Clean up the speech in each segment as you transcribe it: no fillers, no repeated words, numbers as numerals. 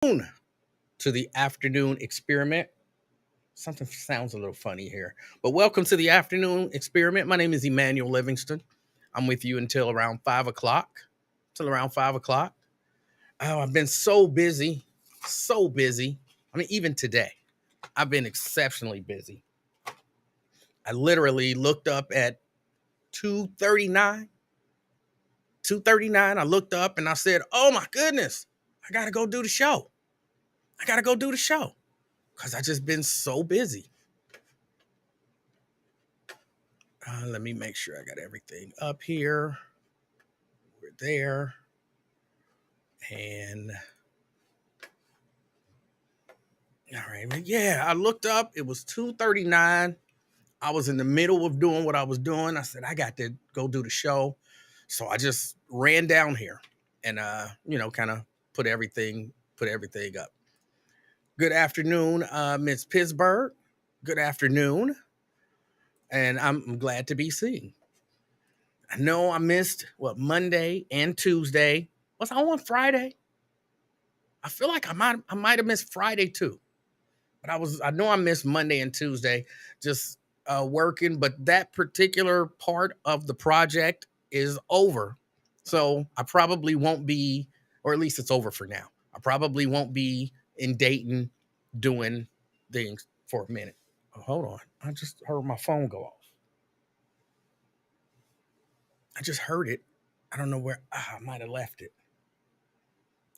To the afternoon experiment. Something sounds a little funny here, but welcome to the afternoon experiment. My name is Emanuel Livingston. I'm with you until around 5 o'clock. Till around 5 o'clock. Oh, I've been so busy, so busy. I mean, even today, I've been exceptionally busy. I literally looked up at 2:39. 2:39. I looked up and I said, "Oh my goodness, I gotta go do the show. I gotta go do the show." Because I just been so busy. Let me make sure I got everything up here. We're there. And all right, yeah, I looked up. It was 2:39. I was in the middle of doing what I was doing. I said, I got to go do the show. So I just ran down here and kind of put everything up. Good afternoon, Miss Pittsburgh. Good afternoon. And I'm glad to be seen. I know I missed Monday and Tuesday. Was I on Friday? I feel like I might have missed Friday too. But I know I missed Monday and Tuesday just working, but that particular part of the project is over. So I probably won't be, or at least it's over for now. I probably won't be in Dayton doing things for a minute. Oh, hold on. I just heard my phone go off. I just heard it. I don't know where. I might have left it.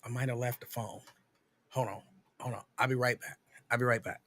I might have left the phone. Hold on. Hold on. I'll be right back. I'll be right back.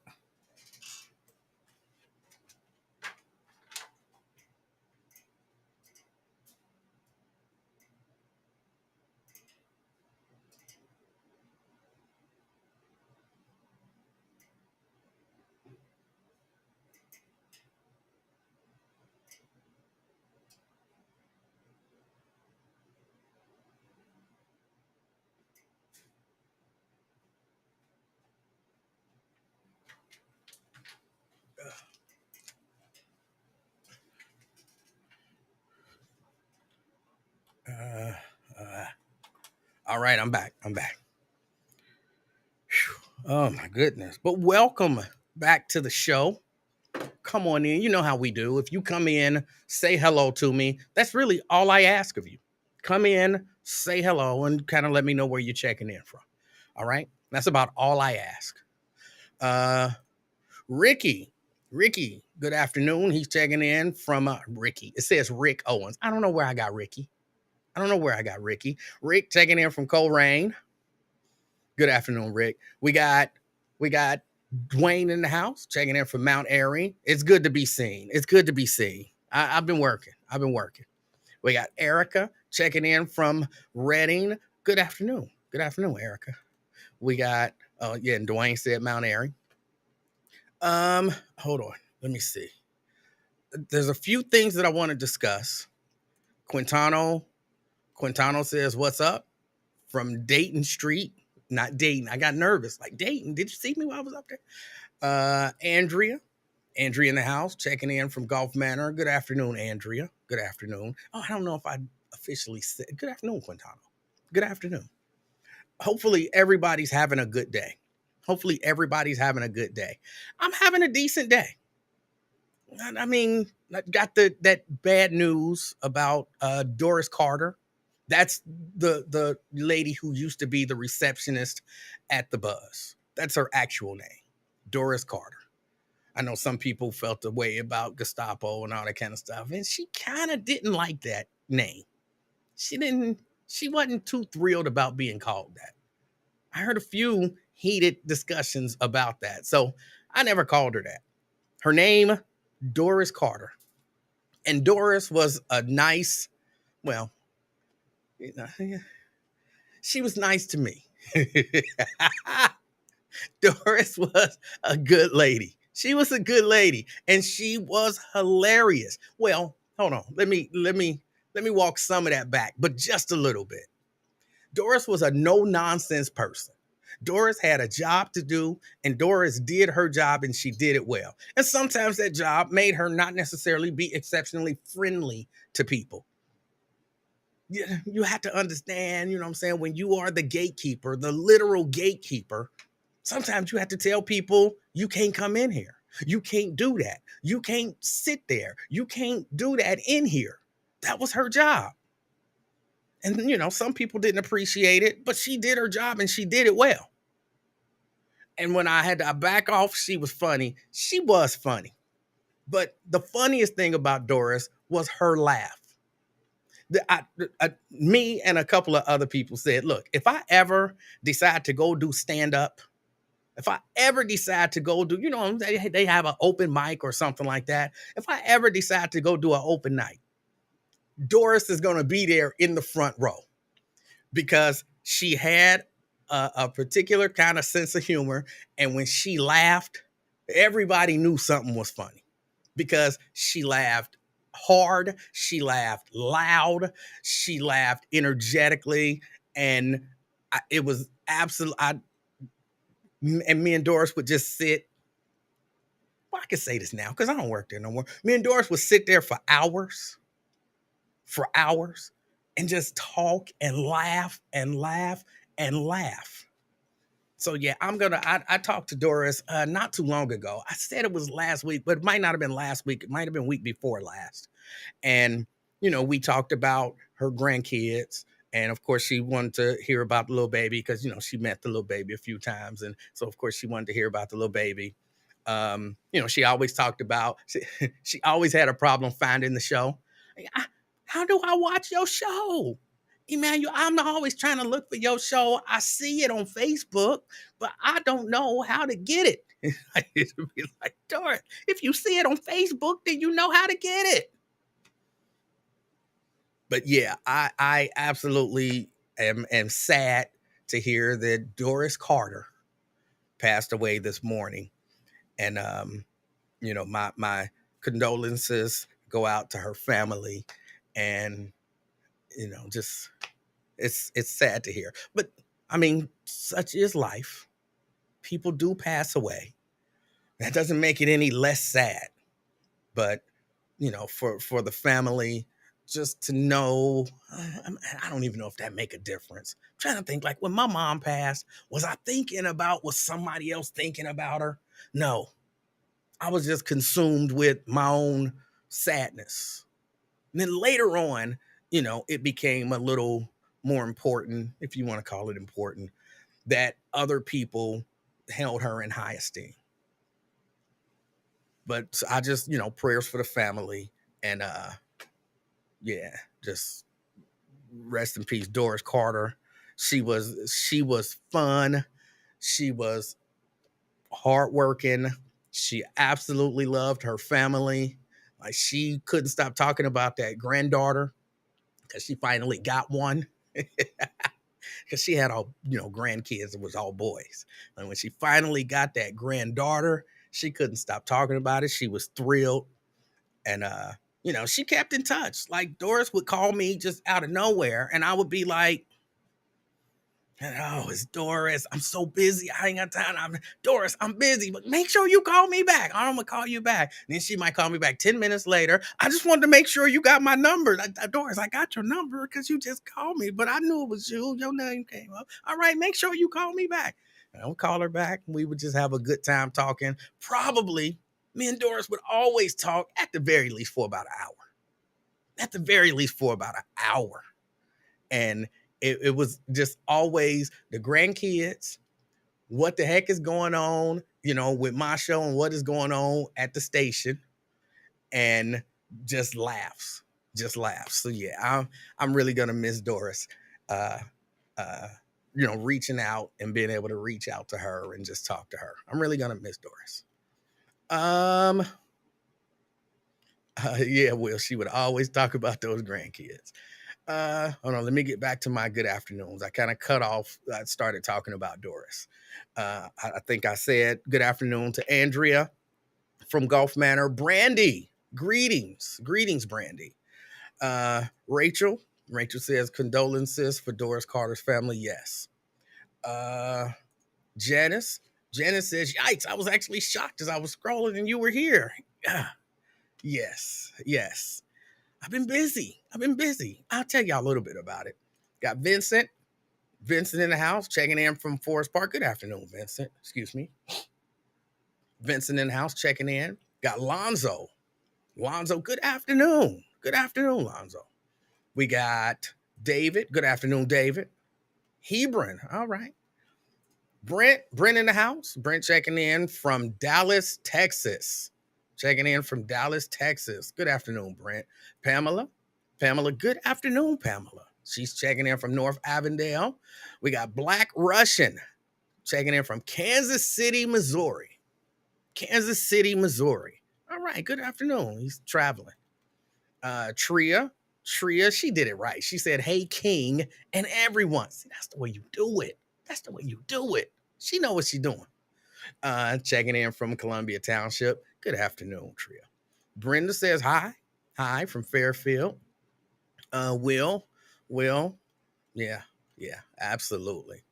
Uh, uh, all right, I'm back. I'm back. Whew. Oh my goodness! But welcome back to the show. Come on in. You know how we do. If you come in, say hello to me. That's really all I ask of you. Come in, say hello, and kind of let me know where you're checking in from. All right. That's about all I ask. Uh, Ricky. Ricky, good afternoon. He's checking in from Ricky. It says Rick Owens. I don't know where I got Ricky. I don't know where I got Ricky. Rick checking in from Coleraine. Good afternoon, Rick. We got Dwayne in the house checking in from Mount Airy. It's good to be seen. It's good to be seen. I've been working. I've been working. We got Erica checking in from Reading. Good afternoon. Good afternoon, Erica. We got and Dwayne said Mount Airy. Hold on. Let me see. There's a few things that I want to discuss. Quintano says, "What's up?" From Dayton Street. Not Dayton. I got nervous. Like Dayton. Did you see me while I was up there? Andrea. Andrea in the house, checking in from Gulf Manor. Good afternoon, Andrea. Good afternoon. Oh, I don't know if I officially said good afternoon, Quintano. Good afternoon. Hopefully everybody's having a good day. Hopefully everybody's having a good day. I'm having a decent day. I mean, I got that bad news about Doris Carter. That's the lady who used to be the receptionist at the Buzz. That's her actual name, Doris Carter. I know some people felt the way about Gestapo and all that kind of stuff, and she kind of didn't like that name. She didn't. She wasn't too thrilled about being called that. I heard a few heated discussions about that, so I never called her that. Her name, Doris Carter, and Doris was a nice. Well, you know, she was nice to me. Doris was a good lady. She was a good lady, and she was hilarious. Well, hold on. Let me walk some of that back, but just a little bit. Doris was a no nonsense person. Doris had a job to do, and Doris did her job, and she did it well. And sometimes that job made her not necessarily be exceptionally friendly to people. you have to understand, you know what I'm saying? When you are the gatekeeper, the literal gatekeeper, sometimes you have to tell people you can't come in here. You can't do that. You can't sit there. You can't do that in here. That was her job. And, some people didn't appreciate it, but she did her job and she did it well. And when I had to back off, she was funny. She was funny. But the funniest thing about Doris was her laugh. Me and a couple of other people said, look, if I ever decide to go do stand up, if I ever decide to go do, they have an open mic or something like that. If I ever decide to go do an open night, Doris is going to be there in the front row because she had a particular kind of sense of humor. And when she laughed, everybody knew something was funny because she laughed hard, she laughed loud, she laughed energetically, and it was absolute. And me and Doris would just sit. Well, I can say this now because I don't work there no more. Me and Doris would sit there for hours, and just talk and laugh and laugh and laugh. So yeah, I talked to Doris not too long ago. I said it was last week, but it might not have been last week. It might have been week before last. And, we talked about her grandkids. And of course, she wanted to hear about the little baby because, she met the little baby a few times. And so, of course, she wanted to hear about the little baby. She always talked about, she always had a problem finding the show. How do I watch your show? Emanuel, I'm always trying to look for your show. I see it on Facebook, but I don't know how to get it. I used to be like, Doris, if you see it on Facebook, then you know how to get it. But yeah, I absolutely am sad to hear that Doris Carter passed away this morning. And my condolences go out to her family, and just it's sad to hear. But I mean, such is life. People do pass away. That doesn't make it any less sad. But for the family, just to know, I don't even know if that make a difference. I'm trying to think, like when my mom passed, was somebody else thinking about her? No, I was just consumed with my own sadness. And then later on, it became a little more important, if you want to call it important, that other people held her in high esteem. But I just, prayers for the family. And yeah, just rest in peace, Doris Carter. She was fun. She was hardworking. She absolutely loved her family. Like, she couldn't stop talking about that granddaughter because she finally got one. Because she had all, grandkids. It was all boys. And when she finally got that granddaughter, she couldn't stop talking about it. She was thrilled. And she kept in touch. Like, Doris would call me just out of nowhere, and I would be like, oh, it's Doris. I'm so busy. I ain't got time. Doris, I'm busy, but make sure you call me back. I'm going to call you back. And then she might call me back 10 minutes later. I just wanted to make sure you got my number. Doris, I got your number because you just called me, but I knew it was you. Your name came up. All right, make sure you call me back. And I would call her back, and we would just have a good time talking. Probably me and Doris would always talk at the very least for about an hour. At the very least for about an hour. And it was just always the grandkids, what the heck is going on, with my show and what is going on at the station, and just laughs. So yeah, I'm really gonna miss Doris. Reaching out and being able to reach out to her and just talk to her. I'm really gonna miss Doris. Yeah, Will, she would always talk about those grandkids. Hold on, let me get back to my good afternoons. I kind of cut off. I started talking about Doris. I think I said good afternoon to Andrea from Gulf Manor. Brandy, greetings, Brandy. Rachel says condolences for Doris Carter's family. Yes. Janice says, yikes, I was actually shocked as I was scrolling and you were here. Yes. I've been busy. I've been busy. I'll tell y'all a little bit about it. Got Vincent. Vincent in the house, checking in from Forest Park. Good afternoon, Vincent. Excuse me. Vincent in the house, checking in. Got Lonzo. Lonzo, good afternoon. Good afternoon, Lonzo. We got David. Good afternoon, David. Hebron. All right. Brent in the house. Brent checking in from Dallas, Texas. Checking in from Dallas, Texas. Good afternoon, Brent. Pamela. Pamela, good afternoon, Pamela. She's checking in from North Avondale. We got Black Russian checking in from Kansas City, Missouri. Kansas City, Missouri. All right, good afternoon. He's traveling. Tria, she did it right. She said, "Hey, King," and everyone. See, that's the way you do it. That's the way you do it. She know what she's doing. Checking in from Columbia Township. Good afternoon, Tria. Brenda says hi. Hi from Fairfield. Will, yeah, absolutely.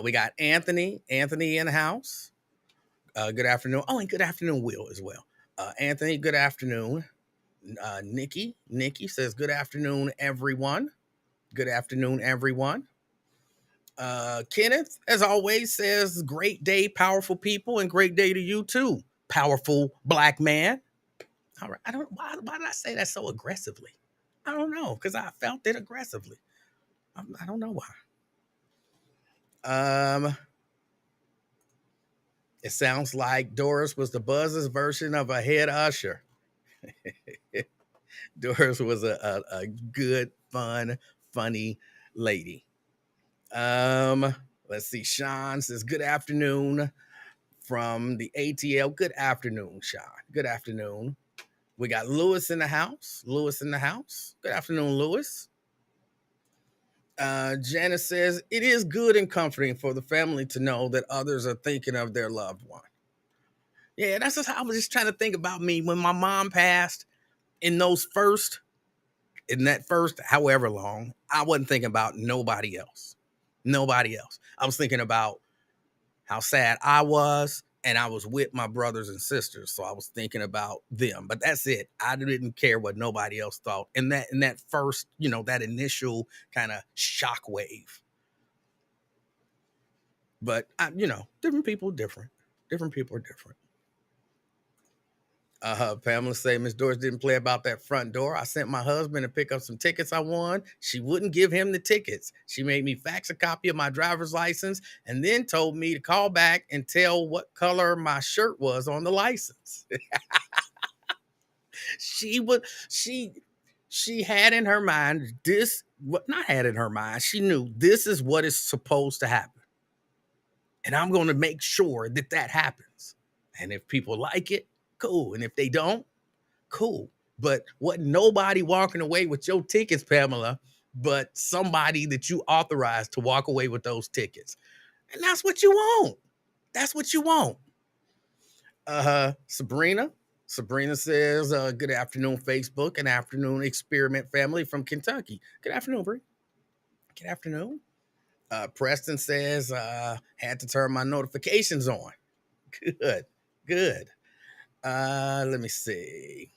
We got Anthony in the house. Good afternoon. Oh, and good afternoon, Will, as well. Anthony, good afternoon. Nikki says, good afternoon, everyone. Good afternoon, everyone. Kenneth, as always, says, great day, powerful people, and great day to you too, powerful Black man. All right. Why did I say that so aggressively? I don't know, because I felt it aggressively. I don't know why. It sounds like Doris was the Buzz's version of a head usher. Doris was a good, fun, funny lady. Let's see. Sean says, good afternoon from the ATL. Good afternoon, Sean. Good afternoon. We got Lewis in the house. Good afternoon, Lewis. Janice says, it is good and comforting for the family to know that others are thinking of their loved one. Yeah, that's just how I was just trying to think about me when my mom passed in that first however long. I wasn't thinking about nobody else. I was thinking about how sad I was, and I was with my brothers and sisters, so I was thinking about them. But that's it. I didn't care what nobody else thought. In that first, that initial kind of shock wave. But different people, different. Different people are different. Pamela say Miss Doris didn't play about that front door. I sent my husband to pick up some tickets I won. She wouldn't give him the tickets. She made me fax a copy of my driver's license and then told me to call back and tell what color my shirt was on the license. She had in her mind she knew this is what is supposed to happen. And I'm going to make sure that happens. And if people like it, cool. And if they don't, cool. But wasn't nobody walking away with your tickets, Pamela, but somebody that you authorized to walk away with those tickets. And that's what you want. That's what you want. Sabrina says, good afternoon, Facebook, and afternoon, Experiment family from Kentucky. Good afternoon, Bree. Good afternoon. Preston says, had to turn my notifications on. Good. Let me see.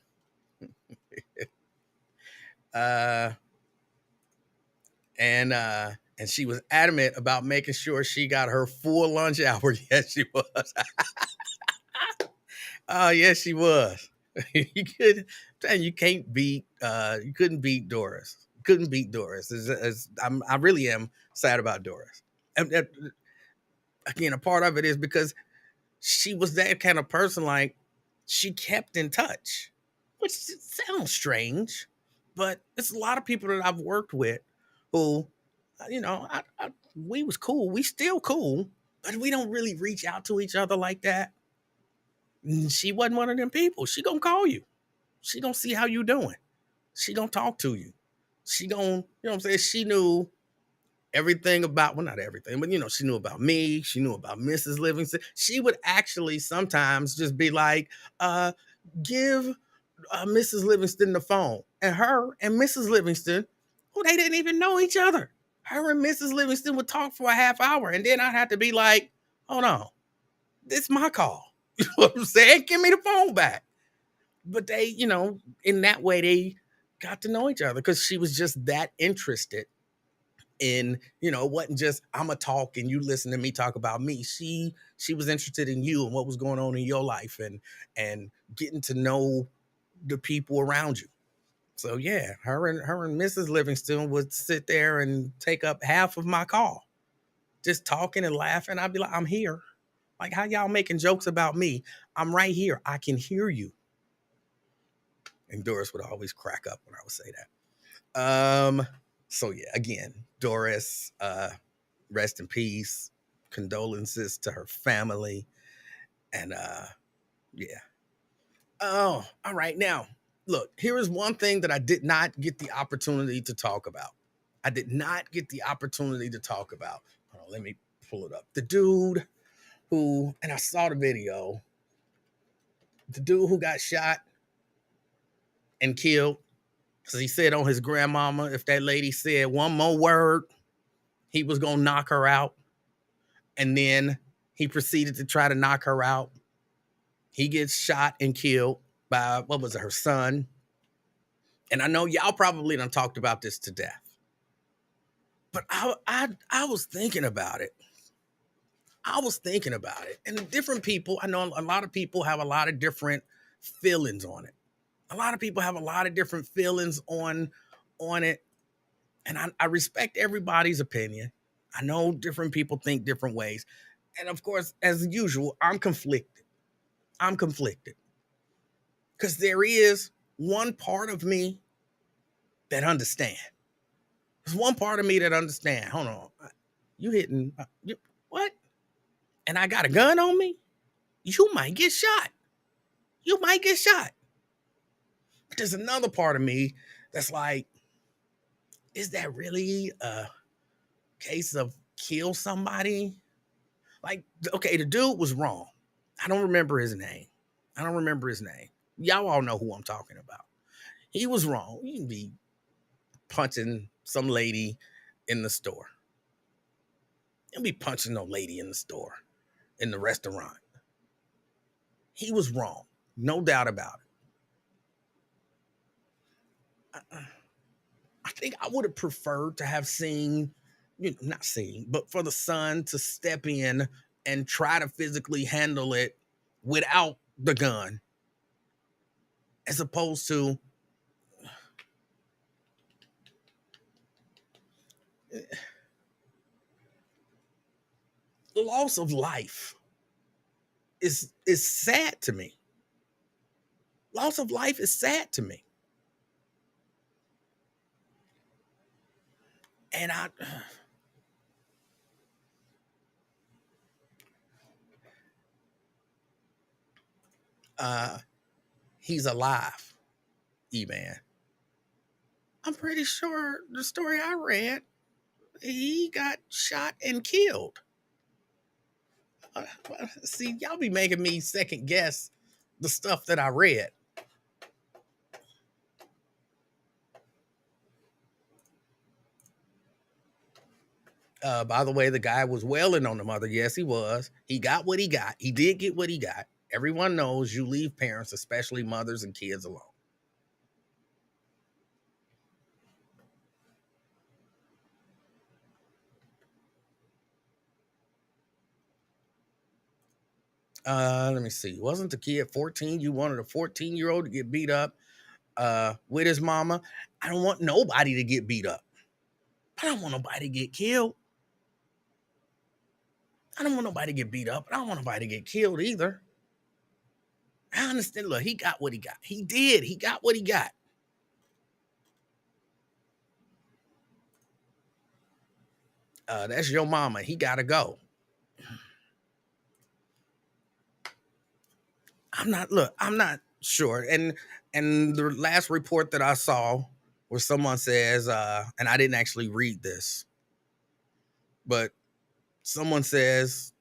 And she was adamant about making sure she got her full lunch hour. Yes, she was. Oh, yes, she was. You couldn't beat Doris. Couldn't beat Doris. I really am sad about Doris. And again, a part of it is because she was that kind of person. Like, she kept in touch, which sounds strange, but it's a lot of people that I've worked with who, we was cool. We still cool, but we don't really reach out to each other like that. She wasn't one of them people. She gonna call you. She gonna see how you doing. She gonna talk to you. She gonna, you know what I'm saying? She knew everything about, well, not everything, but she knew about me. She knew about Mrs. Livingston. She would actually sometimes just be like, give Mrs. Livingston the phone. And her and Mrs. Livingston, who they didn't even know each other. Her and Mrs. Livingston would talk for a half hour. And then I'd have to be like, hold on, this is my call. You know what I'm saying? Give me the phone back. But they, in that way, got to know each other because she was just that interested in, it wasn't just I'm a talk and you listen to me talk about me. She was interested in you and what was going on in your life, and getting to know the people around you. So yeah, her and Mrs. Livingston would sit there and take up half of my call, just talking and laughing. I'd be like, I'm here. Like, how y'all making jokes about me? I'm right here. I can hear you. And Doris would always crack up when I would say that. So yeah, again, Doris, rest in peace. Condolences to her family. And yeah. Oh, all right. Now, look, here is one thing that I did not get the opportunity to talk about. I did not get the opportunity to talk about. Hold on, let me pull it up. The dude who, and I saw the video, the dude who got shot and killed because he said on his grandmama, if that lady said one more word, he was going to knock her out. And then he proceeded to try to knock her out. He gets shot and killed by, what was it, her son. And I know y'all probably done talked about this to death. But I was thinking about it. And different people, I know a lot of people have a lot of different feelings on it. A lot of people have a lot of different feelings on it. And I respect everybody's opinion. I know different people think different ways. And of course, as usual, I'm conflicted. Because there is one part of me that understand. There's one part of me that understand. Hold on. You hitting, what? And I got a gun on me? You might get shot. But there's another part of me that's like, is that really a case of kill somebody? Like, okay, the dude was wrong. I don't remember his name. Y'all all know who I'm talking about. He was wrong. You can be punching some lady in the store. You'll be punching no lady in the store, in the restaurant. He was wrong. No doubt about it. I think I would have preferred to have seen, not seen, but for the son to step in and try to physically handle it without the gun, as opposed to loss of life is sad to me. Loss of life is sad to me. And he's alive, E-Man. I'm pretty sure the story I read, he got shot and killed. See, y'all be making me second guess the stuff that I read. By the way, the guy was wailing on the mother. Yes, he was. He got what he got. He did get what he got. Everyone knows you leave parents, especially mothers and kids, alone. Let me see. Wasn't the kid 14? You wanted a 14-year-old to get beat up with his mama? I don't want nobody to get beat up. I don't want nobody to get killed. I don't want nobody to get beat up. I don't want nobody to get killed either. I understand. Look, he got what he got. He did. He got what he got. That's your mama. He got to go. I'm not sure. And the last report that I saw where someone says, and I didn't actually read this, but someone says,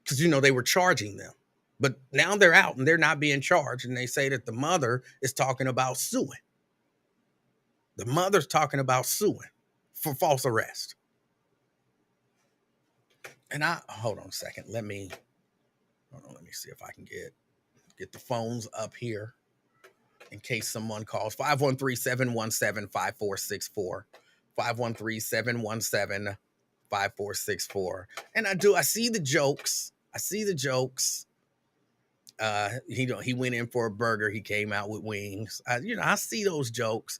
because they were charging them. But now they're out and they're not being charged. And they say that the mother is talking about suing. The mother's talking about suing for false arrest. And hold on a second. Let me see if I can get the phones up here. in case someone calls. 513-717-5464. 513-717-5464. And I see the jokes. I see the jokes. He went in for a burger. He came out with wings. I see those jokes.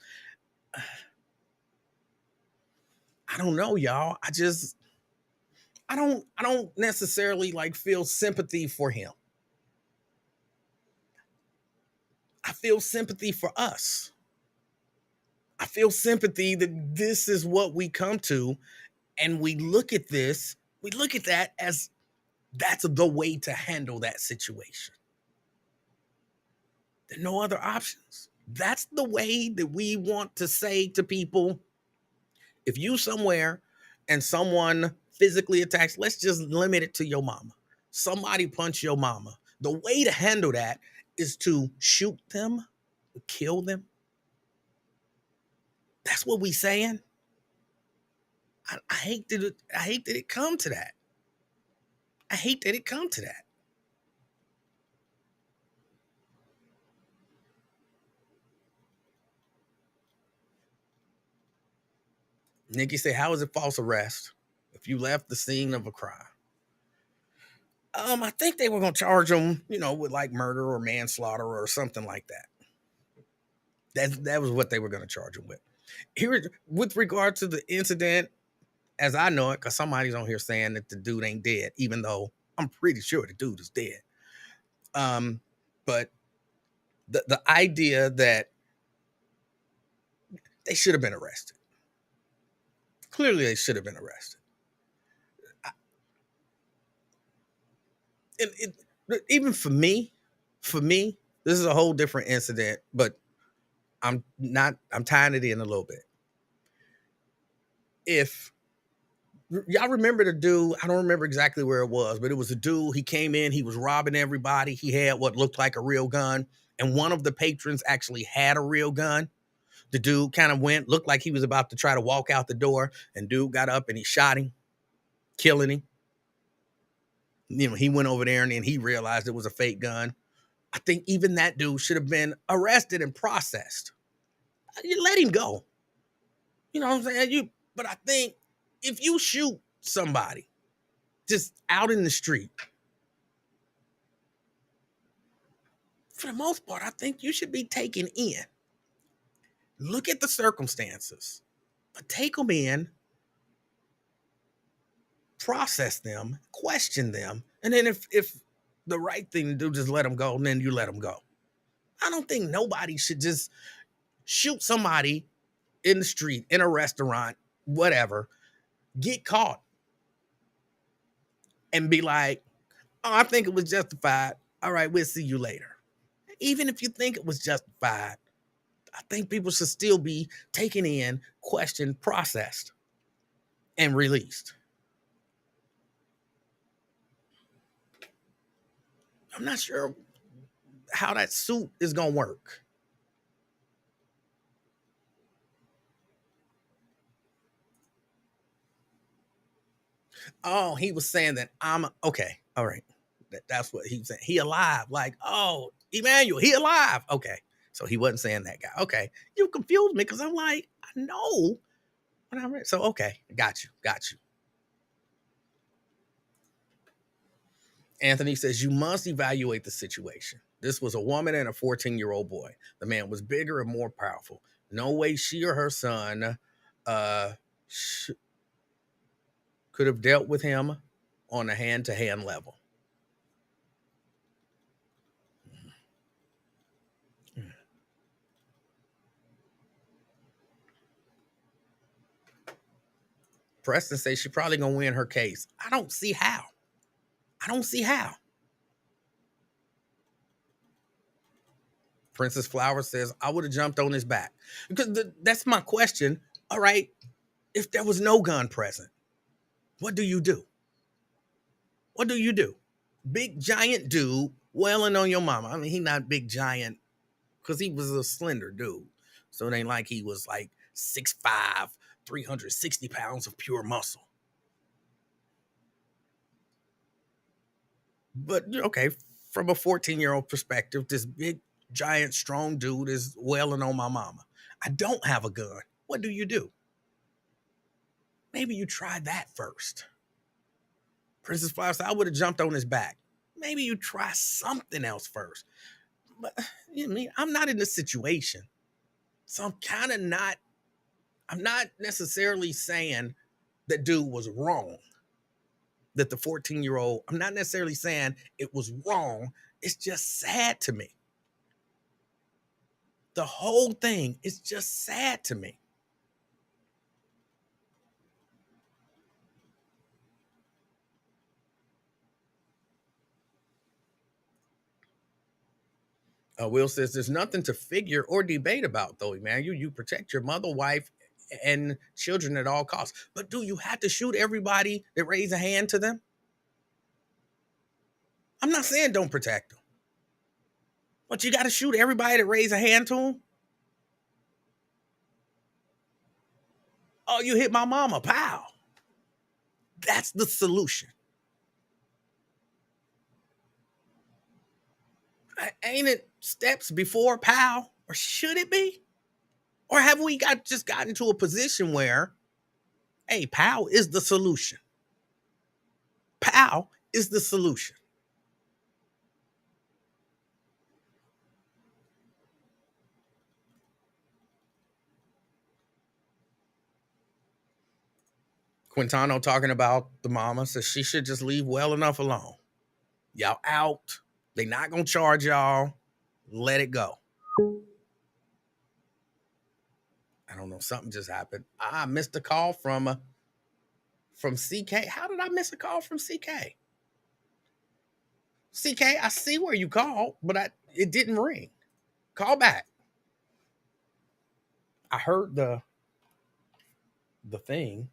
I don't know, y'all. I don't necessarily like feel sympathy for him. I feel sympathy for us. I feel sympathy that this is what we come to, and we look at that as that's the way to handle that situation. There are no other options. That's the way that we want to say to people, if you somewhere and someone physically attacks, let's just limit it to your mama. Somebody punch your mama. The way to handle that is to shoot them, kill them. That's what we saying. I hate that it come to that. I hate that it come to that. Nikki said, how is it false arrest if you left the scene of a crime? I think they were going to charge him, with like murder or manslaughter or something like that. That was what they were going to charge him with. Here, with regard to the incident, as I know it, because somebody's on here saying that the dude ain't dead, even though I'm pretty sure the dude is dead. But the idea that they should have been arrested. Clearly, they should have been arrested. Even for me, this is a whole different incident, but I'm tying it in a little bit. If y'all remember the dude, I don't remember exactly where it was, but it was a dude. He came in, he was robbing everybody. He had what looked like a real gun, and one of the patrons actually had a real gun. The dude kind of looked like he was about to try to walk out the door, and dude got up and he shot him, killing him. He went over there and then he realized it was a fake gun. I think even that dude should have been arrested and processed. You let him go. You know what I'm saying? But I think if you shoot somebody just out in the street, for the most part, I think you should be taken in. Look at the circumstances, but take them in, process them, question them, and then if the right thing to do, just let them go, and then you let them go. I don't think nobody should just shoot somebody in the street, in a restaurant, whatever, get caught, and be like, oh, I think it was justified. All right, we'll see you later. Even if you think it was justified, I think people should still be taken in, questioned, processed, and released. I'm not sure how that suit is going to work. Oh, he was saying that I'm okay. All right. That's what he was saying. He alive. Like, oh, Emanuel, he alive. Okay. So he wasn't saying that guy. Okay. You confused me because I'm like, I know. When I read. So, okay. Got you. Anthony says, you must evaluate the situation. This was a woman and a 14-year-old boy. The man was bigger and more powerful. No way she or her son could have dealt with him on a hand-to-hand level. Preston says she's probably going to win her case. I don't see how. Princess Flower says, I would have jumped on his back. Because that's my question. All right, if there was no gun present, what do you do? Big giant dude wailing on your mama. I mean, he not big giant because he was a slender dude. So it ain't like he was like 6'5", 360 pounds of pure muscle. But okay, from a 14-year-old perspective, this big giant, strong dude is wailing on my mama. I don't have a gun. What do you do? Maybe you try that first. Princess Flower said, I would have jumped on his back. Maybe you try something else first. But you know, I'm not in this situation. So I'm not necessarily saying that dude was wrong. That the 14-year-old, I'm not necessarily saying it was wrong. It's just sad to me. The whole thing is just sad to me. Will says there's nothing to figure or debate about, though, man. You protect your mother, wife, and children at all costs. But do you have to shoot everybody that raise a hand to them? I'm not saying don't protect them. But you got to shoot everybody that raise a hand to them? Oh, you hit my mama, pow. That's the solution. Ain't it steps before pow? Or should it be? Or have we just gotten to a position where, hey, pow is the solution? Pow is the solution. Quintano talking about the mama says she should just leave well enough alone. Y'all out. They not going to charge y'all. Let it go. I don't know. Something just happened. I missed a call from CK. How did I miss a call from CK? CK, I see where you called, but it didn't ring. Call back. I heard the thing.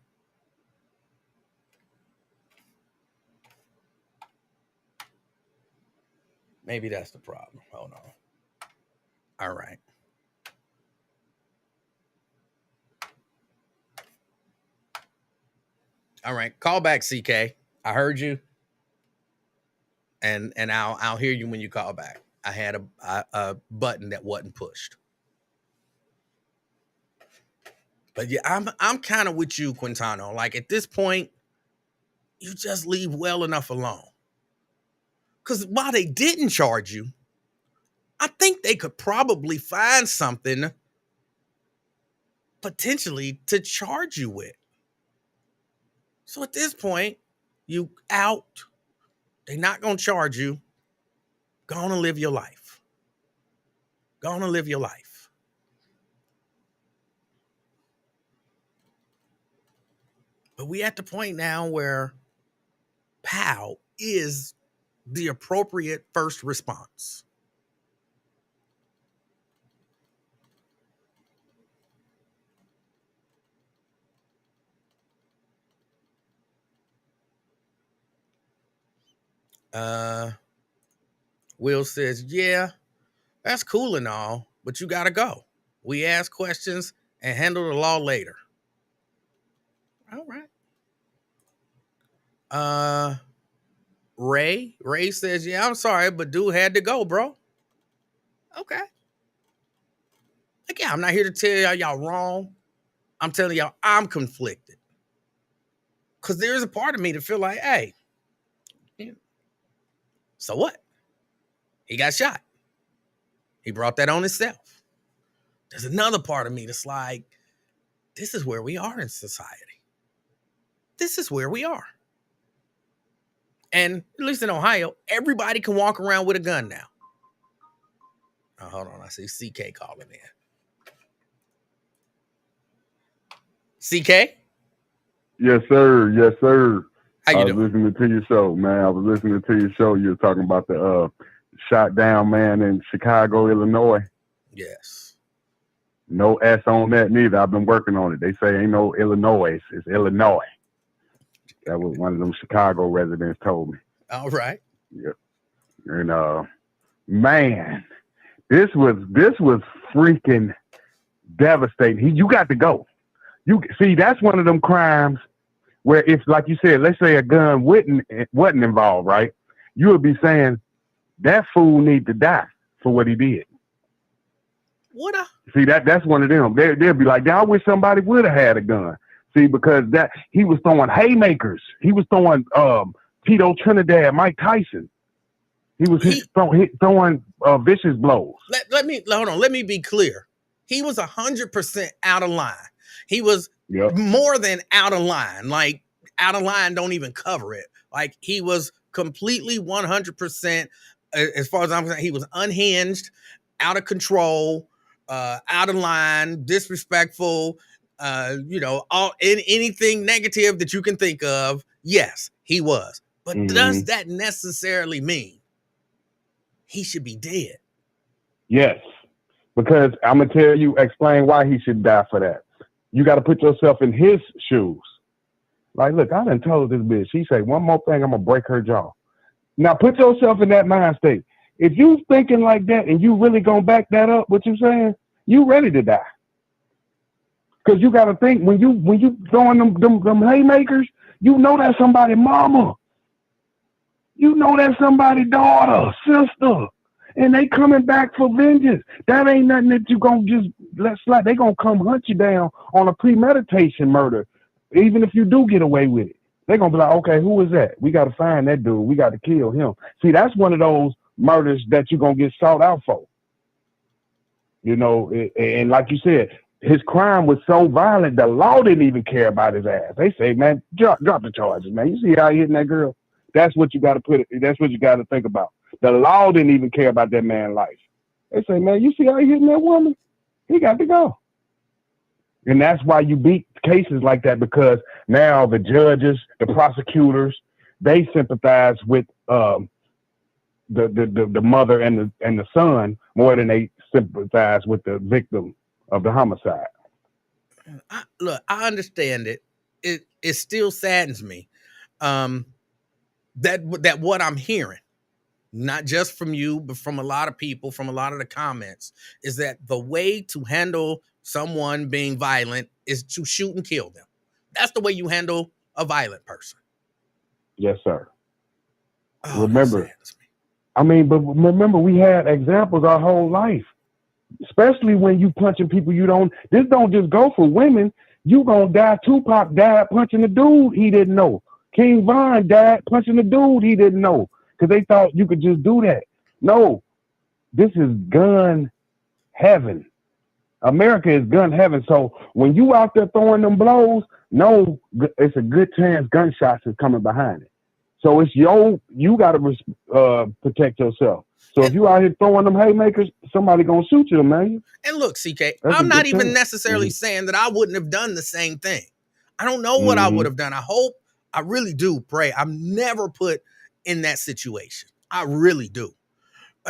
Maybe that's the problem. Hold on. All right. All right. Call back, CK. I heard you. And I'll hear you when you call back. I had a button that wasn't pushed. But yeah, I'm kind of with you, Quintano. Like at this point, you just leave well enough alone. Because while they didn't charge you, I think they could probably find something potentially to charge you with. So at this point, you out. They're not going to charge you. Go on and live your life. Go on and live your life. But we at the point now where POW is the appropriate first response. Will says, yeah, that's cool and all, but you got to go. We ask questions and handle the law later. All right. Ray says, yeah, I'm sorry, but dude had to go, bro. Okay. Again, I'm not here to tell y'all wrong. I'm telling y'all I'm conflicted. Because there's a part of me to feel like, hey, so what? He got shot. He brought that on himself. There's another part of me that's like, this is where we are in society. This is where we are. And at least in Ohio, everybody can walk around with a gun now. Oh, hold on. I see CK calling in. CK? Yes, sir. Yes, sir. How you I was doing? listening to your show, man. I was listening to your show. You were talking about the shot down man in Chicago, Illinois. Yes. No S on that neither. I've been working on it. They say ain't no Illinois. It's Illinois. That was one of them Chicago residents told me. All right. Yeah. And man, this was freaking devastating. You got to go. You see, that's one of them crimes where if, like you said, let's say a gun wasn't involved, right? You would be saying that fool need to die for what he did. Would I? See, that's one of them. They'll be like, I wish somebody would have had a gun. See, because that he was throwing haymakers. He was throwing Tito Trinidad, Mike Tyson. He was throwing vicious blows. Let me hold on. Let me be clear. He was 100% out of line. He was more than out of line. Like out of line don't even cover it. Like he was completely 100%. As far as I'm concerned, he was unhinged, out of control, out of line, disrespectful. Anything negative that you can think of. Yes, he was. But does that necessarily mean he should be dead? Yes, because I'm going to explain why he should die for that. You got to put yourself in his shoes. Like, look, I done told this bitch, she say one more thing, I'm going to break her jaw. Now put yourself in that mind state. If you thinking like that and you really going to back that up, what you saying, you ready to die. Because you got to think, when you throwing them haymakers, you know that's somebody's mama. You know that's somebody's daughter, sister. And they coming back for vengeance. That ain't nothing that you gonna just let slide. They gonna come hunt you down on a premeditation murder. Even if you do get away with it. They gonna be like, okay, who is that? We gotta find that dude. We gotta kill him. See, that's one of those murders that you're gonna get sought out for. You know, and like you said, his crime was so violent, the law didn't even care about his ass. They say, man, drop the charges, man. You see how he hitting that girl? That's what you gotta that's what you gotta think about. The law didn't even care about that man's life. They say, man, you see how he hitting that woman? He got to go. And that's why you beat cases like that, because now the judges, the prosecutors, they sympathize with the mother and the son more than they sympathize with the victim of the homicide. I understand it. It still saddens me that what I'm hearing, not just from you, but from a lot of people, from a lot of the comments, is that the way to handle someone being violent is to shoot and kill them. That's the way you handle a violent person. Yes, sir. Oh, remember, we had examples our whole life, especially when you punching people this don't just go for women. You gonna die. Tupac died punching a dude he didn't know. King Von died punching a dude he didn't know. Because they thought you could just do that. No, this is gun heaven. America is gun heaven. So when you out there throwing them blows, no, it's a good chance gunshots is coming behind it. So it's you got to protect yourself. So if you out here throwing them haymakers, somebody gonna shoot you, man. And look, CK, I'm not even necessarily saying that I wouldn't have done the same thing. I don't know what I would have done. I really do pray I'm never put in that situation. I really do.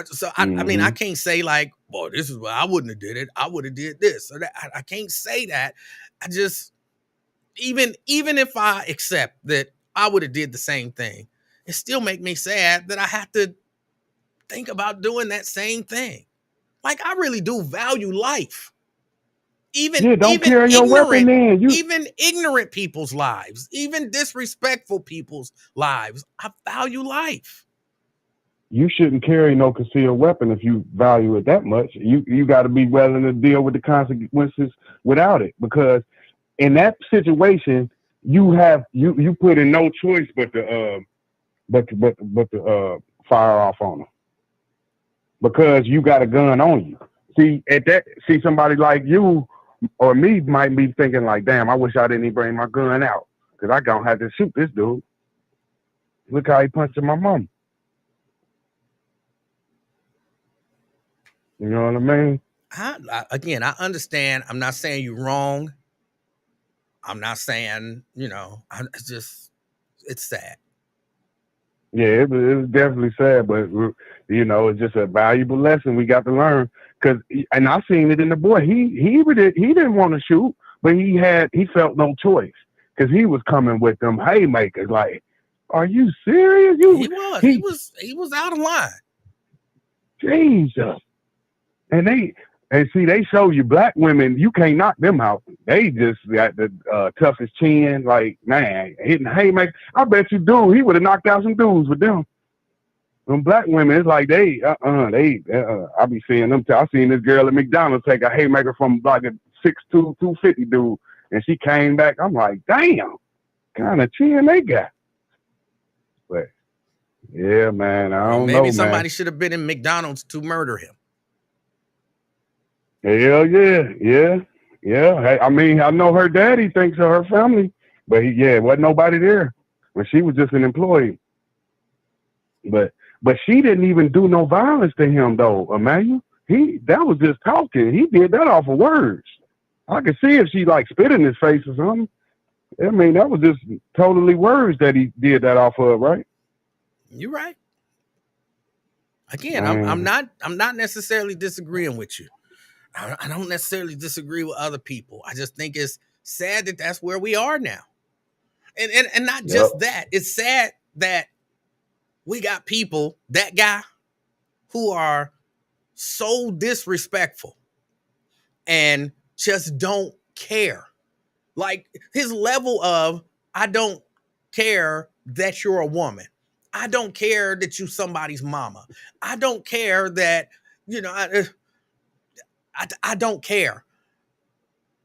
So I mean, I can't say like, well, this is what I wouldn't have did it. I would have did this or that. I can't say that. I just, even if I accept that I would have did the same thing, it still make me sad that I have to think about doing that same thing. Like I really do value life. Even carry your weapon in. Even ignorant people's lives, even disrespectful people's lives. I value life. You shouldn't carry no concealed weapon if you value it that much. You got to be willing to deal with the consequences without it, because in that situation you put in no choice but to fire off on them, because you got a gun on you. See somebody like you or me might be thinking like, damn, I wish I didn't even bring my gun out, because I gonna have to shoot this dude. Look how he punched my mom. You know what I mean? I understand. I'm not saying you're wrong. I'm not saying, it's sad. Yeah, it was definitely sad, but it's just a valuable lesson we got to learn. And I seen it in the boy. He didn't want to shoot, but he felt no choice, because he was coming with them haymakers. Like, are you serious? He was out of line. Jesus. And they show you black women, you can't knock them out. They just got the toughest chin. Like, man, hitting haymakers. I bet you dude, he would have knocked out some dudes with them. Them black women, it's like I be seeing them. I seen this girl at McDonald's take a haymaker from like a 6'2", 250 dude, and she came back. I'm like, damn, kind of chin they got. But yeah, man, I don't Maybe know, somebody man. should have been in McDonald's to murder him. Hell yeah, yeah, yeah. Hey, I mean, I know her daddy thinks of her family, but wasn't nobody there when she was just an employee. But she didn't even do no violence to him though, Emmanuel. That was just talking. He did that off of words. I could see if she like spit in his face or something. I mean, that was just totally words that he did that off of, right? You're right. Again, I'm not necessarily disagreeing with you. I don't necessarily disagree with other people. I just think it's sad that that's where we are now. And not Yep. just that. It's sad that we got people, that guy, who are so disrespectful and just don't care. Like his level of, I don't care that you're a woman. I don't care that you somebody's mama. I don't care that, I don't care.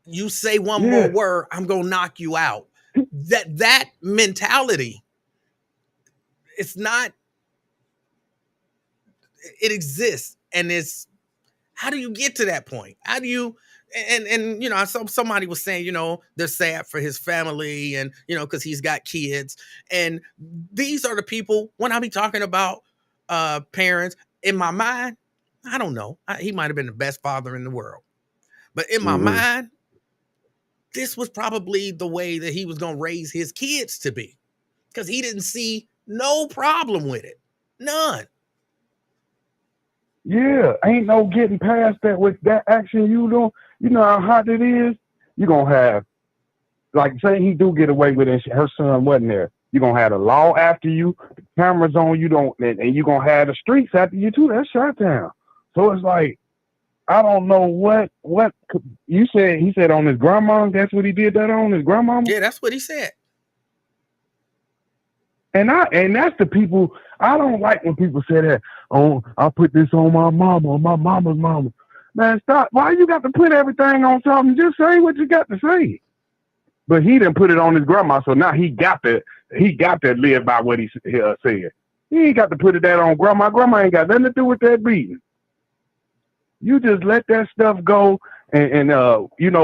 You say one more word, I'm gonna knock you out. That mentality, it's not, it exists, and it's, how do you get to that point? How do you, and somebody was saying, they're sad for his family, and because he's got kids, and these are the people, when I be talking about parents, in my mind, I don't know, he might have been the best father in the world, but in my mind, this was probably the way that he was going to raise his kids to be, because he didn't see no problem with it. None. Yeah, ain't no getting past that with that action you do. You know how hot it is? You're going to have, like, say he do get away with it, her son wasn't there. You're going to have the law after you, the cameras on you, and you're going to have the streets after you, too. That's shut down. So it's like, I don't know what you said. He said on his grandma. That's what he did that on his grandma. Yeah, that's what he said. And that's the people. I don't like when people say that. Oh, I put this on my mama, on my mama's mama. Man, stop. Why you got to put everything on something? Just say what you got to say. But he didn't put it on his grandma, so now he got to live by what he said. He ain't got to put it that on grandma. Grandma ain't got nothing to do with that beating. You just let that stuff go and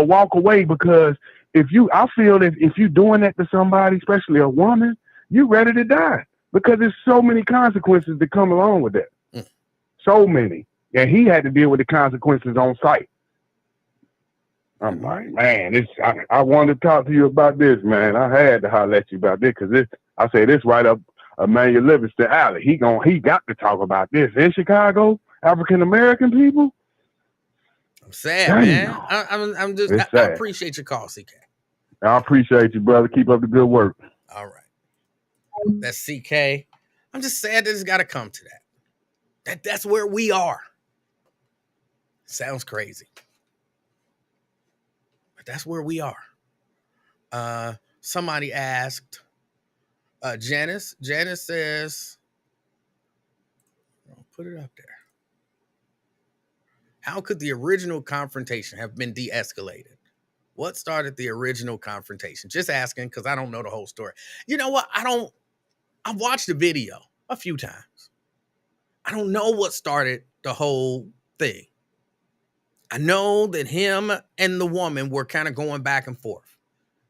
walk away, because I feel if you doing that to somebody, especially a woman, you ready to die, because there's so many consequences that come along with that. So many. And he had to deal with the consequences on site. I'm like, man, I wanted to talk to you about this, man. I had to holler at you about this, because I say this right up Emanuel Livingston alley. He got to talk about this. In Chicago, African American people. I'm sad, man. I'm just, I appreciate your call, CK. I appreciate you, brother. Keep up the good work. All right. That's CK. I'm just sad that it's got to come to that. That's where we are. Sounds crazy, but that's where we are. Somebody asked, Janice. Janice says, I'll put it up there. How could the original confrontation have been de-escalated? What started the original confrontation? Just asking, because I don't know the whole story. You know what? I've watched the video a few times. I don't know what started the whole thing. I know that him and the woman were kind of going back and forth.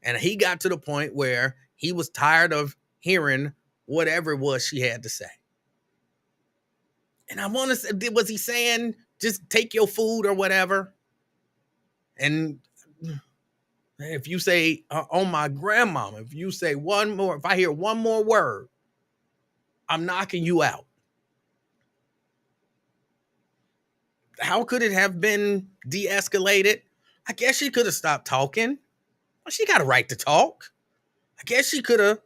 And he got to the point where he was tired of hearing whatever it was she had to say. And I want to say, was he saying, just take your food or whatever? And if you say, on my grandmama, if you say one more, if I hear one more word, I'm knocking you out. How could it have been de-escalated? I guess she could have stopped talking. Well, she got a right to talk. I guess she could have,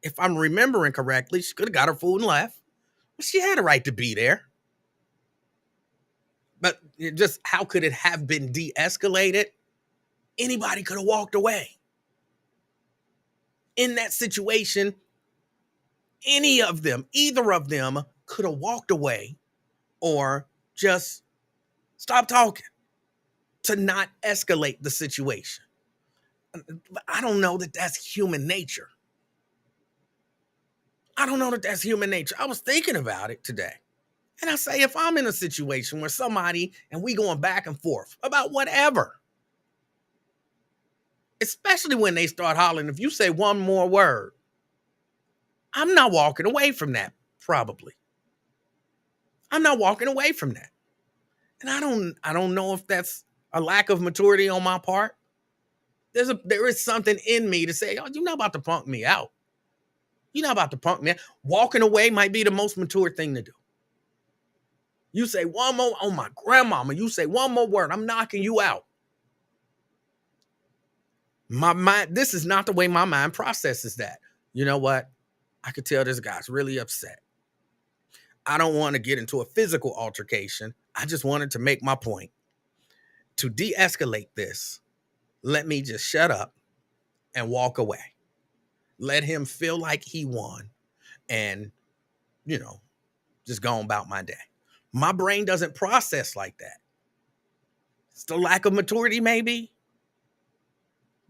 if I'm remembering correctly, she could have got her food and left. Well, she had a right to be there. But just how could it have been de-escalated? Anybody could have walked away. In that situation, any of them, either of them could have walked away or just stop talking to not escalate the situation. But I don't know that that's human nature. I don't know that that's human nature. I was thinking about it today. And I say, if I'm in a situation where somebody and we going back and forth about whatever, especially when they start hollering, if you say one more word, I'm not walking away from that, probably. I'm not walking away from that. And I don't know if that's a lack of maturity on my part. There is something in me to say, oh, you're not about to punk me out. You're not about to punk me out. Walking away might be the most mature thing to do. You say one more, oh my grandmama, you say one more word, I'm knocking you out. My mind, this is not the way my mind processes that. You know what? I could tell this guy's really upset. I don't want to get into a physical altercation. I just wanted to make my point. To de-escalate this, let me just shut up and walk away. Let him feel like he won and, just go on about my day. My brain doesn't process like that. It's the lack of maturity, maybe.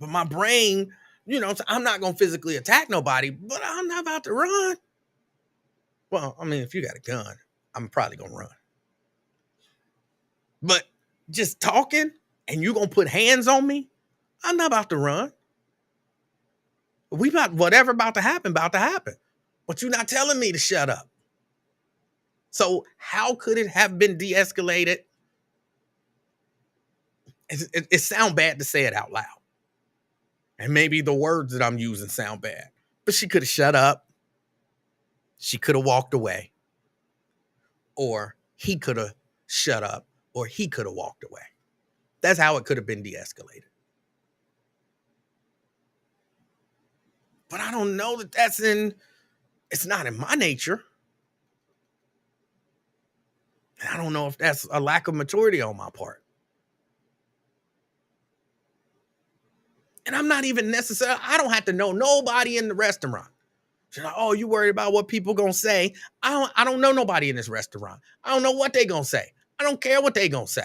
But my brain, I'm not going to physically attack nobody, but I'm not about to run. Well, I mean, if you got a gun, I'm probably going to run. But just talking and you going to put hands on me, I'm not about to run. Whatever about to happen. But you're not telling me to shut up. So how could it have been de-escalated? It sounds bad to say it out loud. And maybe the words that I'm using sound bad. But she could have shut up. She could have walked away. Or he could have shut up. Or he could have walked away. That's how it could have been de-escalated. But I don't know that it's not in my nature. And I don't know if that's a lack of maturity on my part. And I'm not even necessarily, I don't have to know nobody in the restaurant. She's like, oh, you worried about what people gonna say? I don't know nobody in this restaurant. I don't know what they gonna say. I don't care what they gonna say.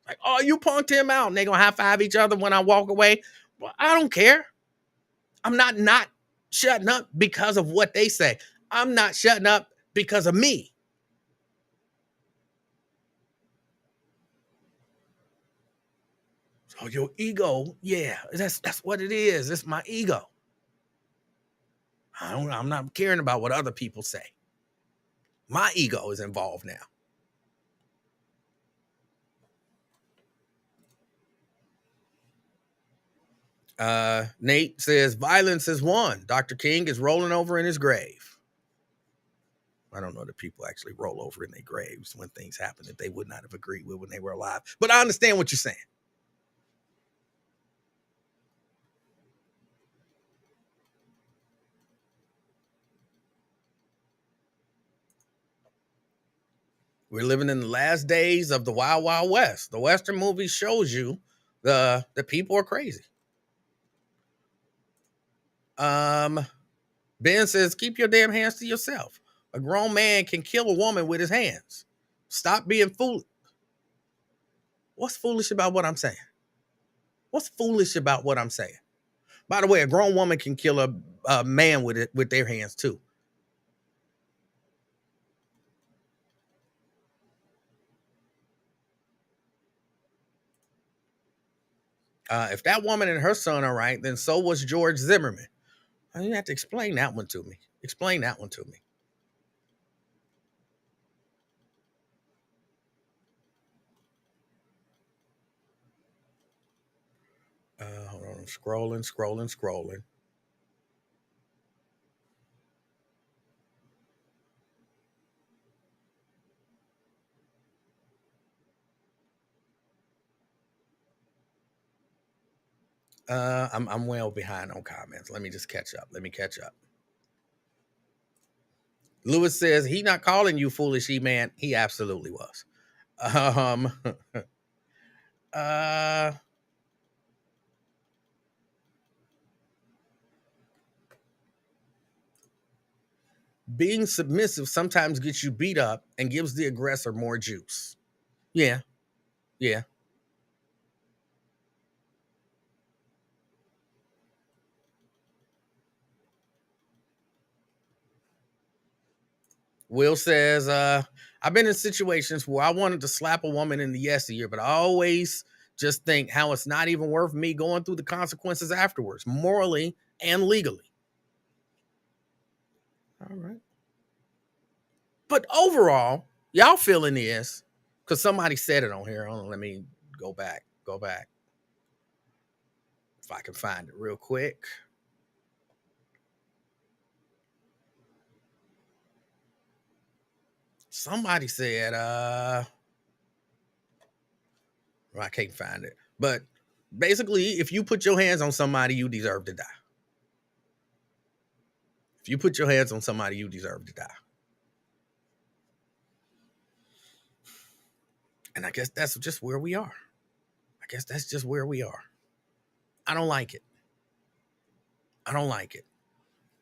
Like, oh, you punked him out and they gonna high five each other when I walk away. Well, I don't care. I'm not shutting up because of what they say. I'm not shutting up because of me. So your ego, yeah, that's what it is. It's my ego. I'm not caring about what other people say. My ego is involved now. Nate says violence has won. Dr. King is rolling over in his grave. I don't know that people actually roll over in their graves when things happen that they would not have agreed with when they were alive. But I understand what you're saying. We're living in the last days of the Wild Wild West. The Western movie shows you the people are crazy. Ben says, keep your damn hands to yourself. A grown man can kill a woman with his hands. Stop being foolish. What's foolish about what I'm saying? What's foolish about what I'm saying? By the way, a grown woman can kill a man with their hands too. If that woman and her son are right, then so was George Zimmerman. You have to explain that one to me. Explain that one to me. Hold on, I'm scrolling. I'm well behind on comments. Let me just catch up. Lewis says he not calling you foolish, man. He absolutely was. Being submissive sometimes gets you beat up and gives the aggressor more juice. Yeah, yeah. Will says, I've been in situations where I wanted to slap a woman in the yesteryear, but I always just think how it's not even worth me going through the consequences afterwards, morally and legally. All right. But overall, y'all feeling this, because somebody said it on here. Hold on, let me go back. If I can find it real quick. Somebody said, well, I can't find it. But basically, if you put your hands on somebody, you deserve to die. If you put your hands on somebody, you deserve to die. And I guess that's just where we are. I don't like it.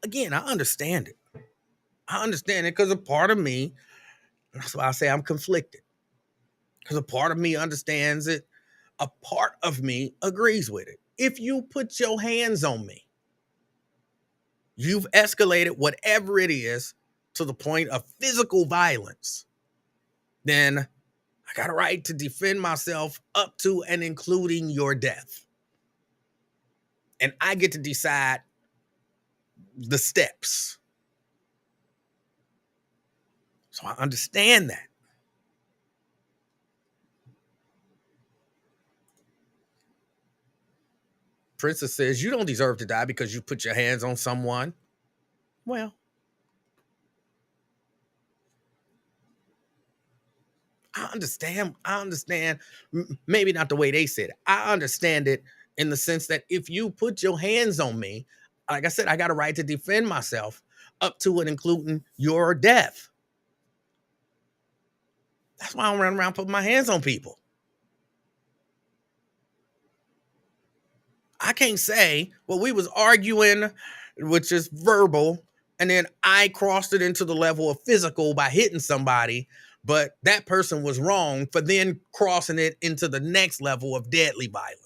Again, I understand it. Because a part of me, that's why I say I'm conflicted. Because a part of me understands it. A part of me agrees with it. If you put your hands on me, you've escalated whatever it is to the point of physical violence, then I got a right to defend myself up to and including your death. And I get to decide the steps. So I understand that. Princess says, you don't deserve to die because you put your hands on someone. Well, I understand. Maybe not the way they said it. I understand it in the sense that if you put your hands on me, like I said, I got a right to defend myself up to and including your death. That's why I don't run around putting my hands on people. I can't say, well, we was arguing, which is verbal, and then I crossed it into the level of physical by hitting somebody, but that person was wrong for then crossing it into the next level of deadly violence.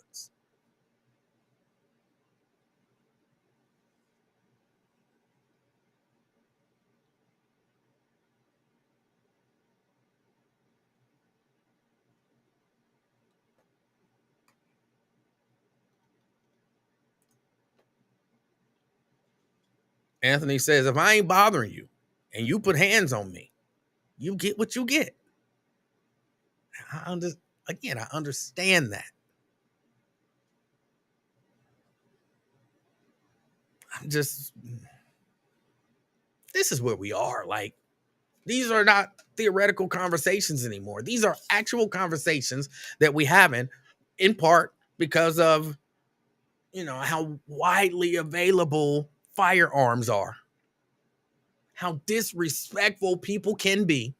Anthony says, if I ain't bothering you and you put hands on me, you get what you get. I understand that. This is where we are. Like, these are not theoretical conversations anymore. These are actual conversations that we having, in part because of, how widely available firearms are, how disrespectful people can be,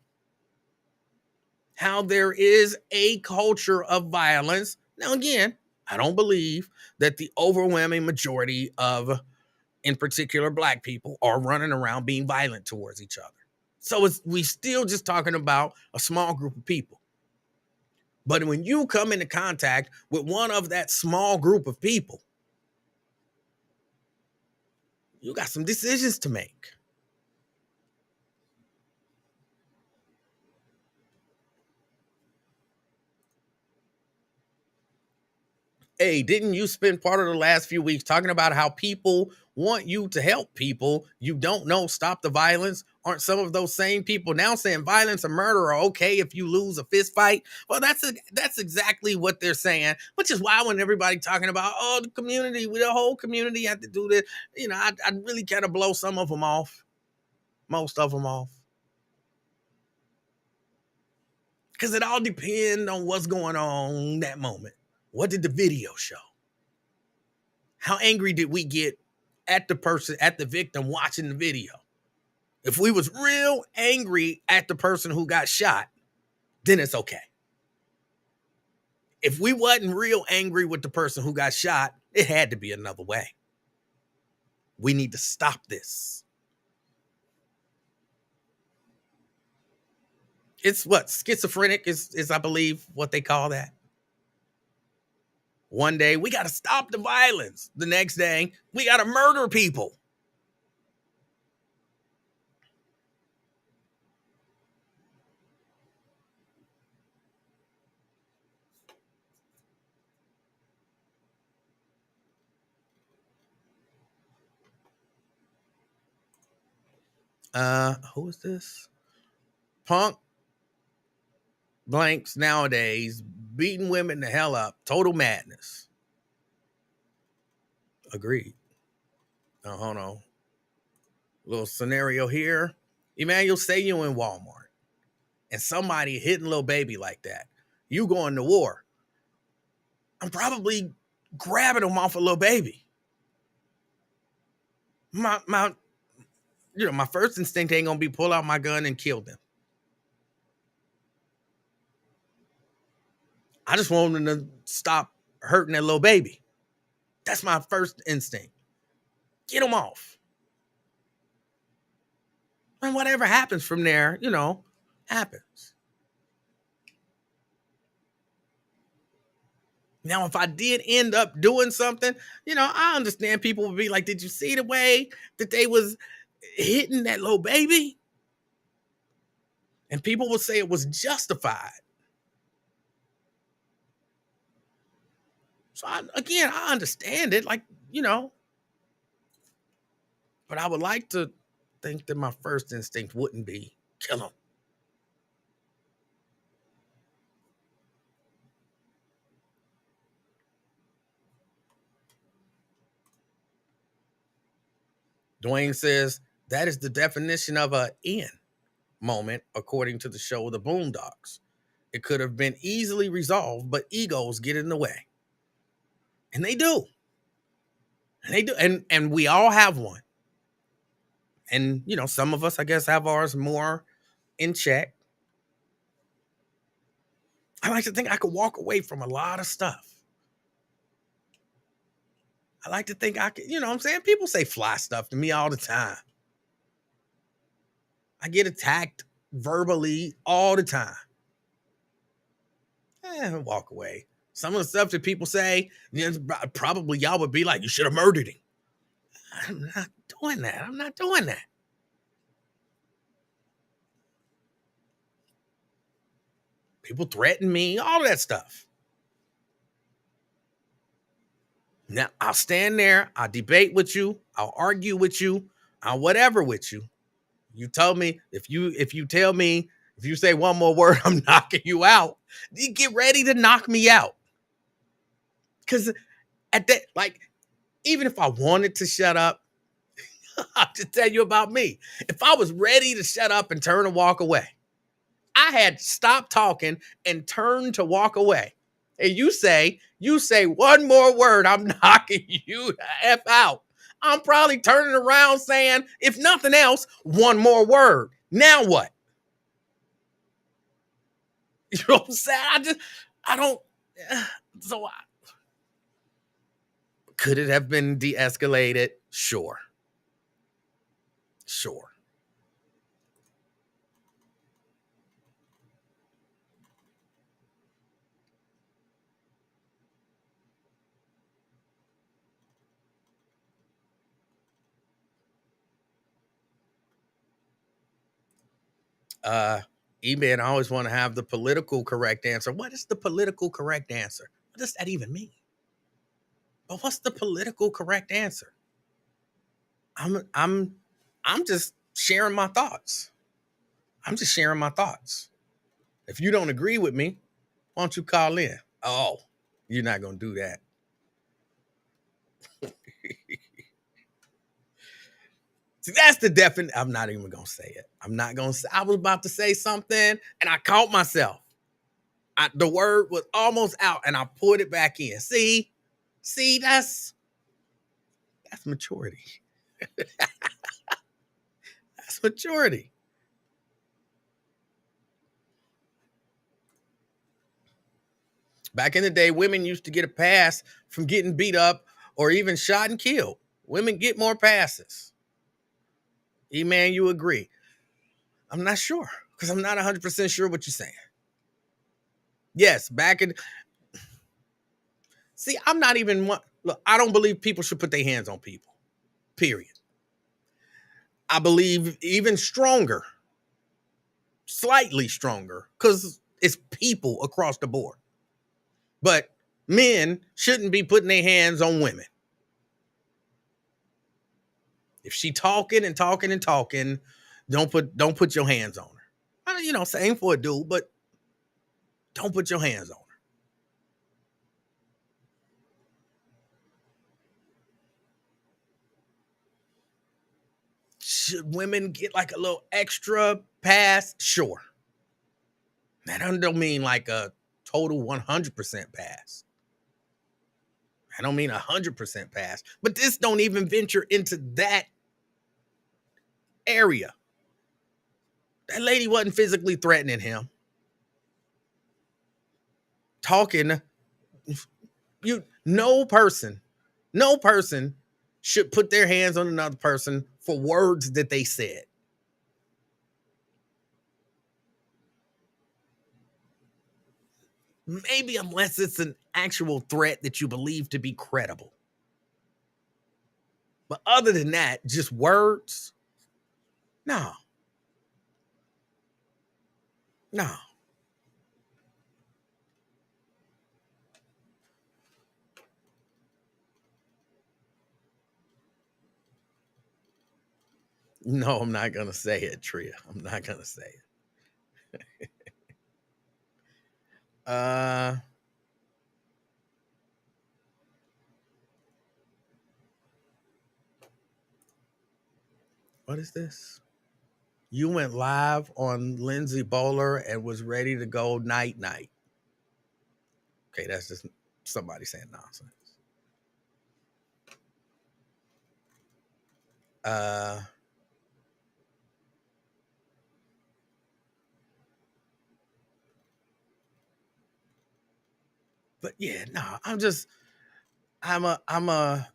how there is a culture of violence. Now, again, I don't believe that the overwhelming majority of, in particular, Black people are running around being violent towards each other. So we still just talking about a small group of people. But when you come into contact with one of that small group of people, you got some decisions to make. Hey, didn't you spend part of the last few weeks talking about how people want you to help people you don't know stop the violence? Aren't some of those same people now saying violence and murder are okay if you lose a fist fight? Well, that's exactly what they're saying, which is why when everybody talking about, the community, the whole community had to do this, I really kind of blow some of them off, most of them off. Because it all depends on what's going on that moment. What did the video show? How angry did we get at the person, at the victim watching the video? If we was real angry at the person who got shot, then it's okay. If we wasn't real angry with the person who got shot, it had to be another way. We need to stop this. It's what schizophrenic is I believe what they call that. One day we got to stop the violence. The next day we got to murder people. Who is this? Punk blanks nowadays beating women the hell up. Total madness. Agreed. Now, hold on. Little scenario here. Emanuel, say you in Walmart and somebody hitting little baby like that. You going to war. I'm probably grabbing them off a little baby. My my first instinct ain't gonna be pull out my gun and kill them. I just want them to stop hurting that little baby. That's my first instinct. Get them off. And whatever happens from there, happens. Now, if I did end up doing something, I understand people would be like, did you see the way that they was hitting that little baby? And people would say it was justified. So, I understand it, but I would like to think that my first instinct wouldn't be kill him. Dwayne says that is the definition of a in moment, according to the show The Boondocks. It could have been easily resolved, but egos get in the way. And they do. And they do. And we all have one. And, some of us, I guess, have ours more in check. I like to think I could walk away from a lot of stuff. I like to think I could, what I'm saying? People say fly stuff to me all the time. I get attacked verbally all the time. Walk away. Some of the stuff that people say, probably y'all would be like, you should have murdered him. I'm not doing that. I'm not doing that. People threaten me, all of that stuff. Now, I'll stand there, I'll debate with you, I'll argue with you, I'll whatever with you. You tell me, if you tell me, if you say one more word, I'm knocking you out. You get ready to knock me out. Because at that, even if I wanted to shut up, I'll just tell you about me. If I was ready to shut up and turn and walk away, I had stopped talking and turned to walk away. And you say one more word, I'm knocking you the F out. I'm probably turning around saying, if nothing else, one more word. Now what? You know what I'm saying? Could it have been de-escalated? Sure. E-Man, I always want to have the political correct answer. What is the political correct answer? What does that even mean? But what's the political correct answer? I'm just sharing my thoughts. I'm just sharing my thoughts. If you don't agree with me, why don't you call in? Oh, you're not gonna do that. See, that's the definite. I'm not even gonna say it. I'm not gonna say. I was about to say something and I caught myself. The word was almost out and I put it back in. See, that's maturity. That's maturity. Back in the day, women used to get a pass from getting beat up or even shot and killed. Women get more passes. E-Man, you agree? I'm not sure. Because I'm not 100% sure what you're saying. Yes, back in. See, I'm not even one. Look, I don't believe people should put their hands on people. Period. I believe even stronger, slightly stronger, because it's people across the board. But men shouldn't be putting their hands on women. If she talking and talking and talking, don't put your hands on her. I mean, same for a dude, but don't put your hands on her. Should women get like a little extra pass? Sure. That don't mean like a total 100% pass. I don't mean 100% pass, but this don't even venture into that area. That lady wasn't physically threatening him. Talking, no person should put their hands on another person for words that they said. Maybe unless it's an actual threat that you believe to be credible. But other than that, just words, no. No. No, I'm not going to say it, Tria. I'm not going to say it. What is this? You went live on Lindsay Bowler and was ready to go night. Okay, that's just somebody saying nonsense. But yeah, no, I'm a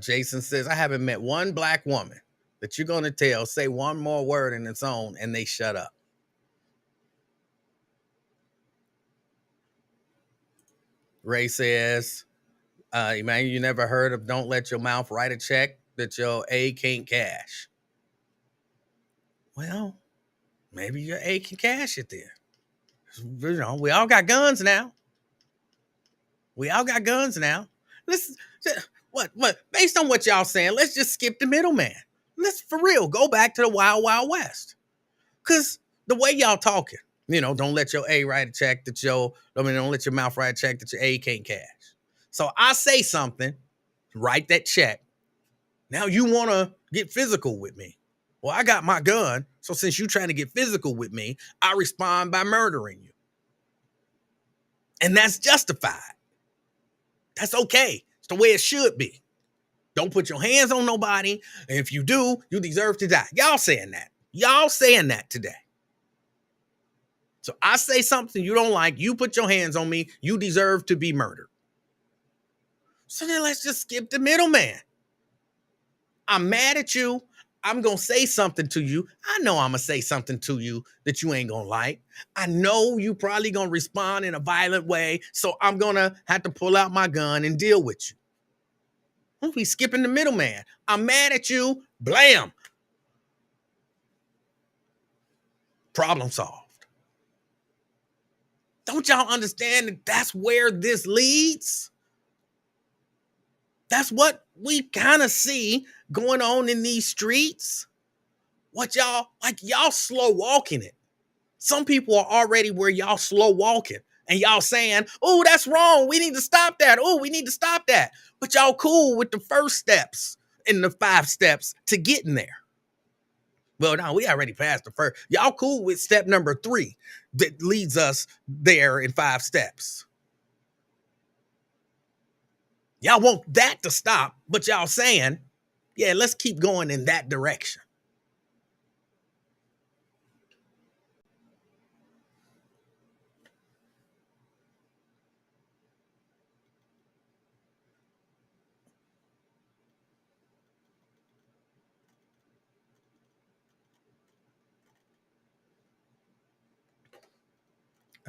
Jason says, I haven't met one black woman that you're going to tell, say one more word in its own, and they shut up. Ray says, Emmanuel, you never heard of don't let your mouth write a check that your A can't cash. Well, maybe your A can cash it then. We all got guns now. Let's what based on what y'all saying, let's just skip the middleman. Let's for real go back to the wild, wild west. Cause the way y'all talking, don't let your A write a check that don't let your mouth write a check that your A can't cash. So I say something, write that check. Now you want to get physical with me. Well, I got my gun. So since you trying to get physical with me, I respond by murdering you. And that's justified. That's okay. It's the way it should be. Don't put your hands on nobody. And if you do, you deserve to die. Y'all saying that today. So I say something you don't like. You put your hands on me. You deserve to be murdered. So then let's just skip the middleman. I'm mad at you. I'm going to say something to you. I know I'm going to say something to you that you ain't going to like. I know you probably going to respond in a violent way. So I'm going to have to pull out my gun and deal with you. We skipping the middleman. I'm mad at you. Blam. Problem solved. Don't y'all understand that that's where this leads? That's what we kind of see going on in these streets. What y'all slow walking it. Some people are already where y'all slow walking and y'all saying, oh, that's wrong. We need to stop that. Oh, we need to stop that. But y'all cool with the first steps and the 5 steps to getting there. Well, no, we already passed the first. Y'all cool with step number 3 that leads us there in 5 steps. Y'all want that to stop, but y'all saying, yeah, let's keep going in that direction.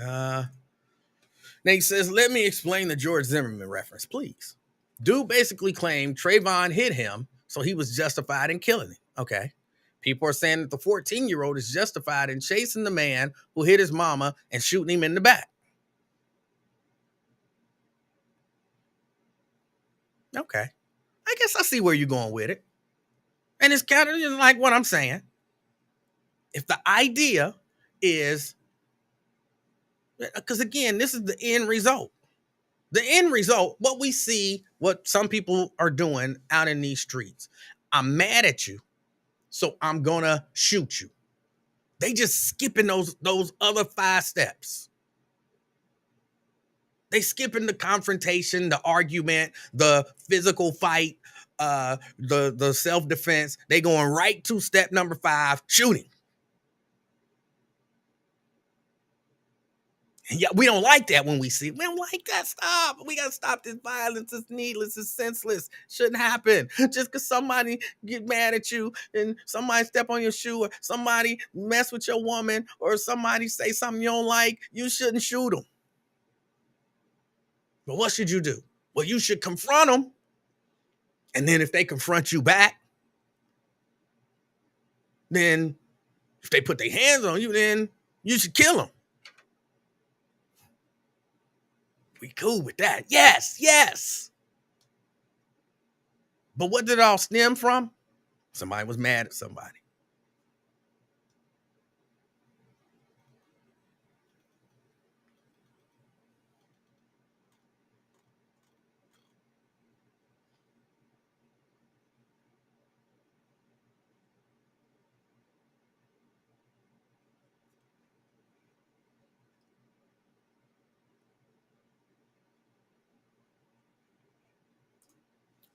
Uh, Nate says, let me explain the George Zimmerman reference, please. Dude basically claimed Trayvon hit him, so he was justified in killing him. Okay. People are saying that the 14-year-old is justified in chasing the man who hit his mama and shooting him in the back. Okay. I guess I see where you're going with it. And it's kind of like what I'm saying. If the idea is, because again, this is the end result. The end result, what we see, what some people are doing out in these streets. I'm mad at you, so I'm gonna shoot you. They just skipping those other 5 steps. They skipping the confrontation, the argument, the physical fight, the self-defense. They going right to step number 5, shooting. And yeah, we don't like that when we see it. We don't like that. Stop. We got to stop this violence. It's needless. It's senseless. Shouldn't happen. Just because somebody get mad at you and somebody step on your shoe or somebody mess with your woman or somebody say something you don't like, you shouldn't shoot them. But what should you do? Well, you should confront them. And then if they confront you back, then if they put their hands on you, then you should kill them. We cool with that. Yes, yes. But what did it all stem from? Somebody was mad at somebody.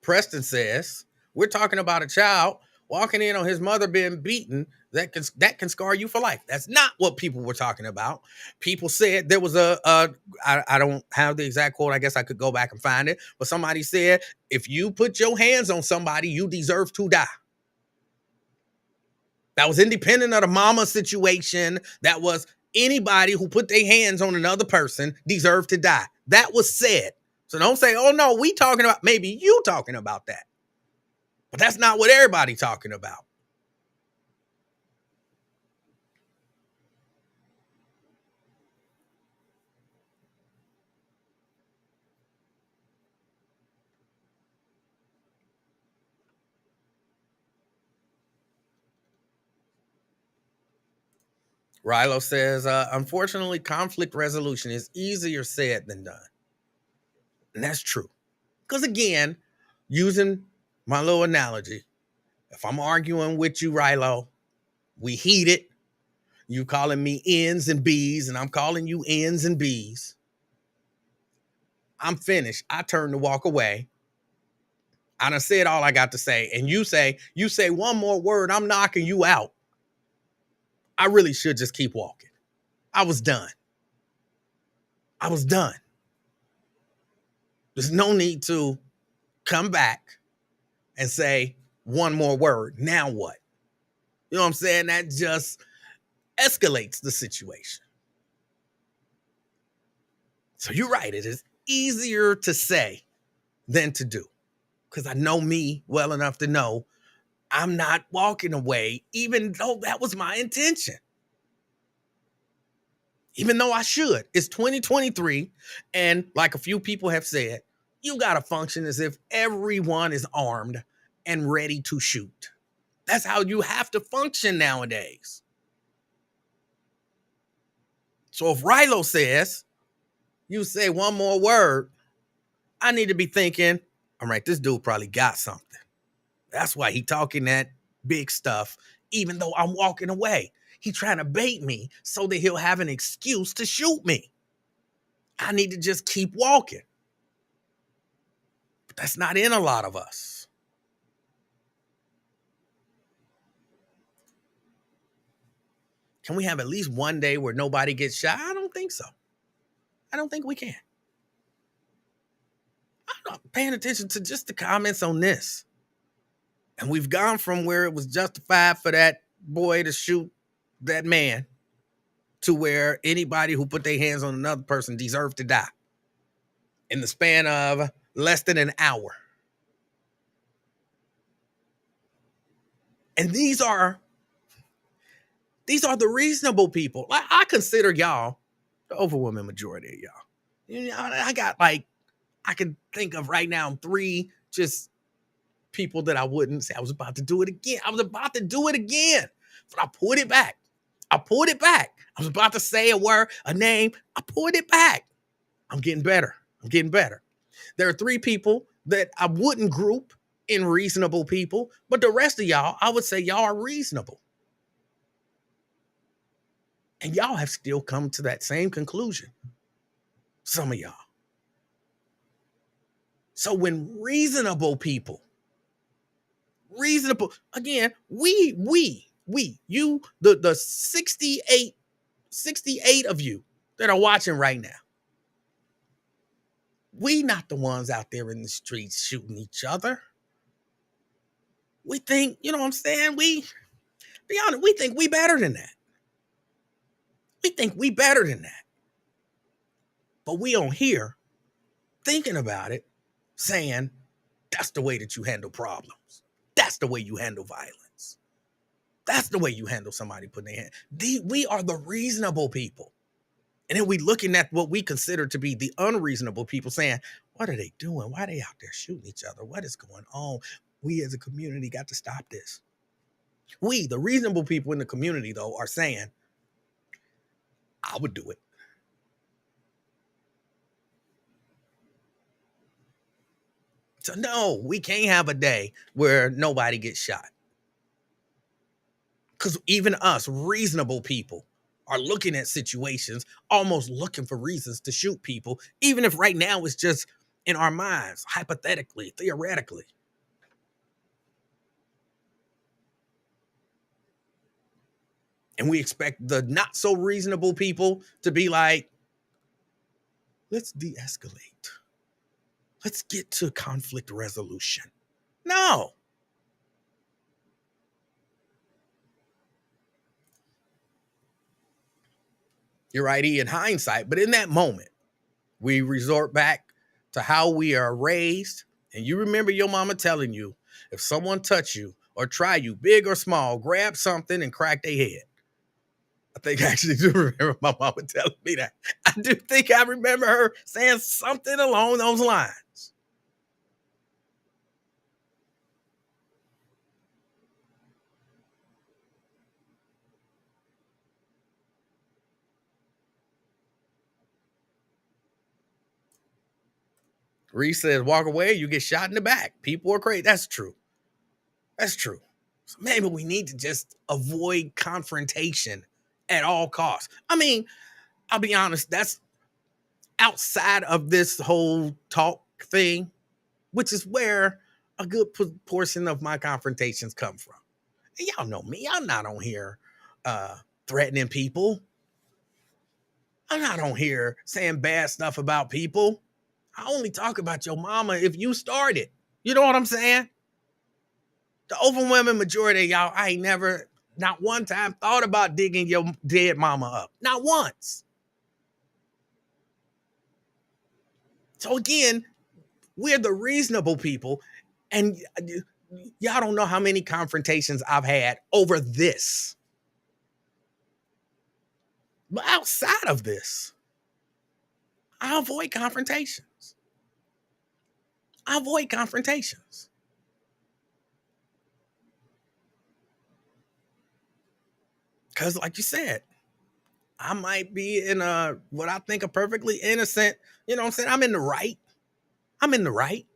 Preston says, we're talking about a child walking in on his mother being beaten that can scar you for life. That's not what people were talking about. People said there was I don't have the exact quote. I guess I could go back and find it. But somebody said, if you put your hands on somebody, you deserve to die. That was independent of the mama situation. That was anybody who put their hands on another person deserved to die. That was said. So don't say, oh no, we talking about, maybe you talking about that. But that's not what everybody talking about. Rilo says, unfortunately, conflict resolution is easier said than done. And that's true. Because again, using my little analogy, if I'm arguing with you, Rilo, we heated. You calling me N's and B's, and I'm calling you N's and B's. I'm finished. I turn to walk away. I done said all I got to say. And you say one more word, I'm knocking you out. I really should just keep walking. I was done. There's no need to come back and say one more word. Now what? You know what I'm saying? That just escalates the situation. So you're right. It is easier to say than to do. Because I know me well enough to know I'm not walking away, even though that was my intention. Even though I should. It's 2023. And like a few people have said, you got to function as if everyone is armed and ready to shoot. That's how you have to function nowadays. So if Rilo says, you say one more word, I need to be thinking, all right, this dude probably got something. That's why he talking that big stuff, even though I'm walking away. He trying to bait me so that he'll have an excuse to shoot me. I need to just keep walking. But that's not in a lot of us. Can we have at least one day where nobody gets shot? I don't think so. I don't think we can. I'm not paying attention to just the comments on this. And we've gone from where it was justified for that boy to shoot that man to where anybody who put their hands on another person deserved to die in the span of less than an hour. And these are the reasonable people. Like, I consider y'all the overwhelming majority of y'all. You know, I got like, I can think of right now 3 just people that I wouldn't say. I was about to do it again. But I pulled it back. I was about to say a word, a name. I pulled it back. I'm getting better. There are 3 people that I wouldn't group in reasonable people, but the rest of y'all, I would say y'all are reasonable. And y'all have still come to that same conclusion. Some of y'all. So when reasonable, again, you, the 68 of you that are watching right now, we not the ones out there in the streets shooting each other. We think, you know what I'm saying? Be honest, we think we better than that. But we on here thinking about it, saying that's the way that you handle problems. That's the way you handle violence. That's the way you handle somebody putting their hand. We are the reasonable people. And then we looking at what we consider to be the unreasonable people saying, what are they doing? Why are they out there shooting each other? What is going on? We as a community got to stop this. We, the reasonable people in the community, though, are saying, I would do it. So no, we can't have a day where nobody gets shot. Because even us, reasonable people, are looking at situations, almost looking for reasons to shoot people, even if right now it's just in our minds, hypothetically, theoretically. And we expect the not so reasonable people to be like, let's de-escalate. Let's get to conflict resolution. No. You're right, in hindsight, but in that moment, we resort back to how we are raised. And you remember your mama telling you, if someone touch you or try you, big or small, grab something and crack their head. I think I actually do remember my mama telling me that. I do think I remember her saying something along those lines. Reese says, walk away, you get shot in the back. People are crazy. That's true. So maybe we need to just avoid confrontation at all costs. I mean, I'll be honest, that's outside of this whole talk thing, which is where a good portion of my confrontations come from. And y'all know me. I'm not on here threatening people. I'm not on here saying bad stuff about people. I only talk about your mama if you started. You know what I'm saying? The overwhelming majority of y'all, I ain't never, not one time, thought about digging your dead mama up. Not once. So again, we're the reasonable people, and y'all don't know how many confrontations I've had over this. But outside of this, I avoid confrontations. Because like you said, I might be in what I think a perfectly innocent, you know what I'm saying? I'm in the right.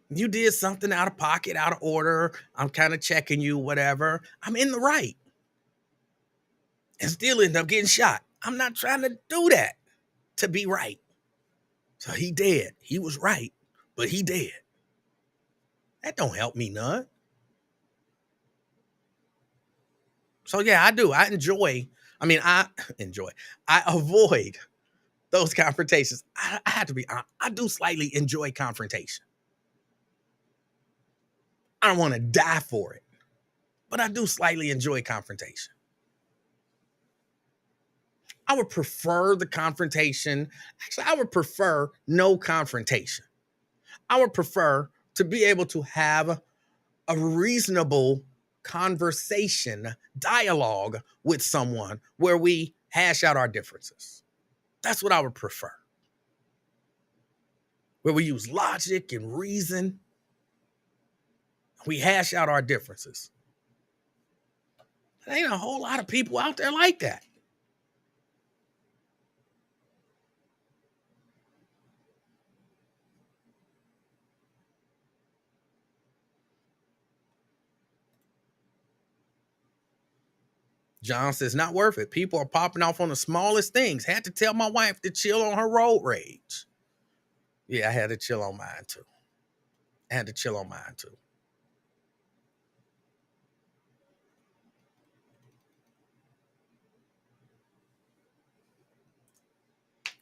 You did something out of pocket, out of order. I'm kind of checking you, whatever. I'm in the right. And still end up getting shot. I'm not trying to do that to be right. So he dead. He was right, but he dead. That don't help me none. So yeah, I do. I avoid those confrontations. I have to be honest. I do slightly enjoy confrontation. I don't want to die for it, but I do slightly enjoy confrontation. I would prefer the confrontation. Actually, I would prefer no confrontation. I would prefer to be able to have a reasonable conversation, dialogue with someone where we hash out our differences. That's what I would prefer. Where we use logic and reason. We hash out our differences. There ain't a whole lot of people out there like that. John says, not worth it. People are popping off on the smallest things. Had to tell my wife to chill on her road rage. Yeah, I had to chill on mine too.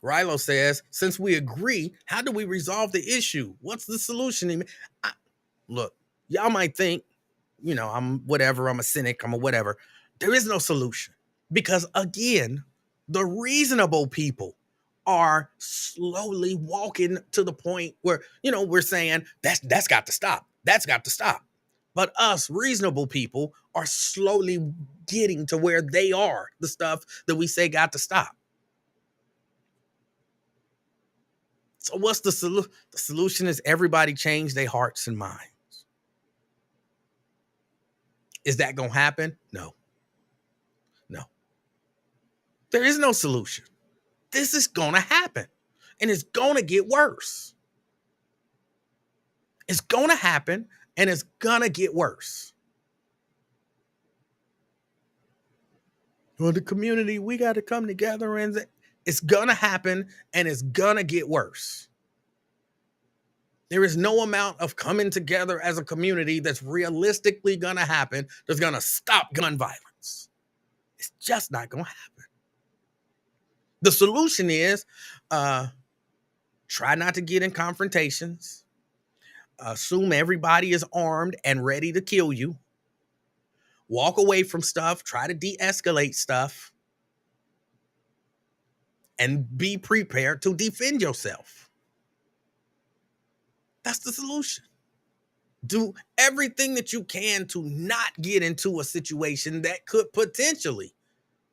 Rilo says, since we agree, how do we resolve the issue? What's the solution? Look, y'all might think, I'm whatever, I'm a cynic, I'm a whatever. There is no solution because, again, the reasonable people are slowly walking to the point where, we're saying that's got to stop. That's got to stop. But us reasonable people are slowly getting to where they are, the stuff that we say got to stop. So what's the solution? The solution is everybody change their hearts and minds. Is that going to happen? No. There is no solution. This is going to happen. And it's going to get worse. It's going to happen and it's going to get worse. Well, the community, we got to come together and it's going to happen and it's going to get worse. There is no amount of coming together as a community that's realistically going to happen that's going to stop gun violence. It's just not going to happen. The solution is try not to get in confrontations. Assume everybody is armed and ready to kill you. Walk away from stuff. Try to de-escalate stuff. And be prepared to defend yourself. That's the solution. Do everything that you can to not get into a situation that could potentially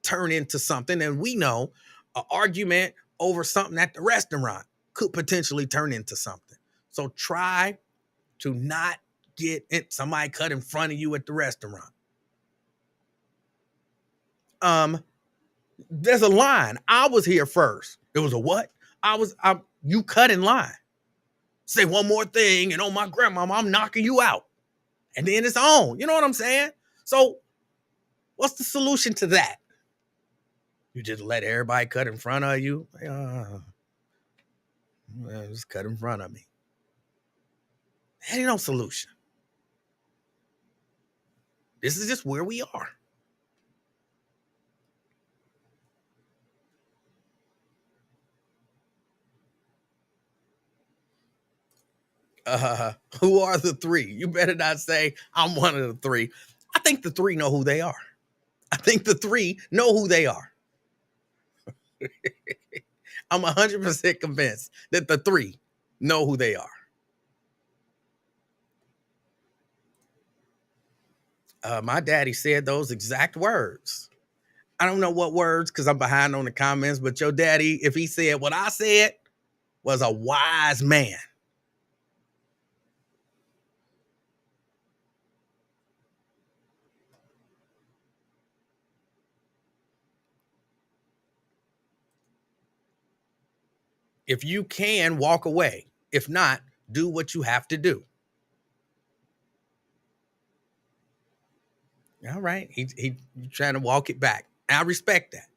turn into something. And we know an argument over something at the restaurant could potentially turn into something. So try to not get it. Somebody cut in front of you at the restaurant. There's a line. I was here first. It was a what? You cut in line. Say one more thing, and oh my grandmama, I'm knocking you out. And then it's on. You know what I'm saying? So what's the solution to that? You just let everybody cut in front of you? Just cut in front of me. There ain't no solution. This is just where we are. Who are the three? You better not say I'm one of the three. I think the three know who they are. I'm 100% convinced that the three know who they are. My daddy said those exact words. I don't know what words because I'm behind on the comments, but your daddy, if he said what I said, was a wise man. If you can, walk away. If not, do what you have to do. All right. He trying to walk it back. I respect that.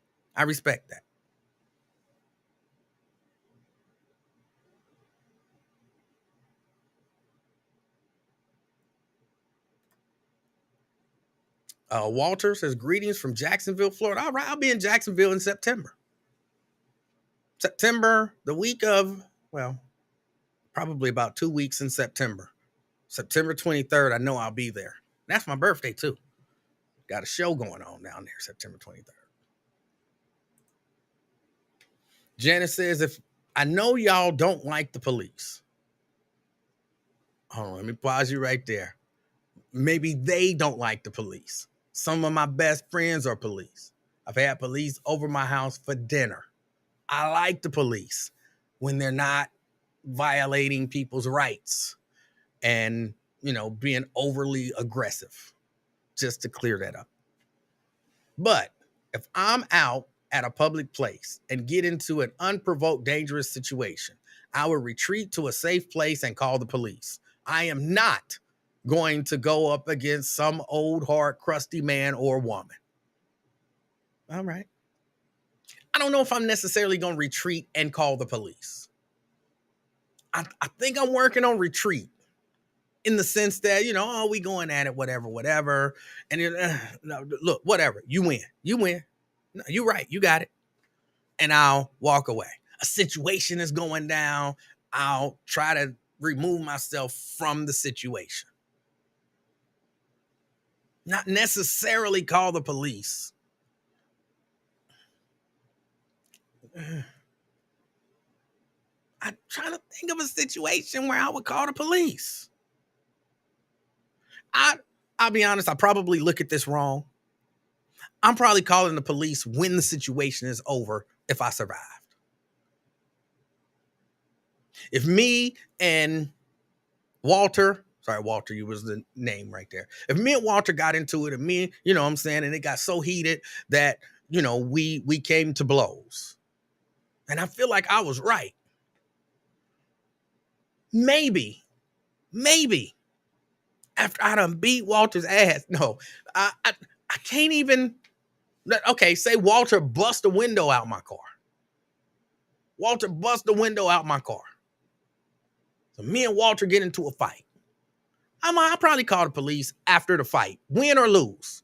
Walter says, greetings from Jacksonville, Florida. All right, I'll be in Jacksonville in September. The week of, probably about 2 weeks in September. September 23rd, I know I'll be there. That's my birthday, too. Got a show going on down there, September 23rd. Janice says, if I know y'all don't like the police. Hold on, let me pause you right there. Maybe they don't like the police. Some of my best friends are police. I've had police over my house for dinner. I like the police when they're not violating people's rights and, being overly aggressive, just to clear that up. But if I'm out at a public place and get into an unprovoked, dangerous situation, I will retreat to a safe place and call the police. I am not going to go up against some old, hard, crusty man or woman. All right. I don't know if I'm necessarily going to retreat and call the police. I think I'm working on retreat in the sense that, we going at it, whatever. And look, whatever, you win. No, you're right. You got it. And I'll walk away. A situation is going down. I'll try to remove myself from the situation. Not necessarily call the police. I'm trying to think of a situation where I would call the police. I'll be honest, I probably look at this wrong. I'm probably calling the police when the situation is over if I survived. If me and Walter, you was the name right there. If me and Walter got into it, and me, and it got so heated that, we came to blows. And I feel like I was right. Maybe after I done beat Walter's ass. No, I can't even. Okay, say Walter bust a window out my car. Walter bust the window out my car. So me and Walter get into a fight. I'll probably call the police after the fight, win or lose.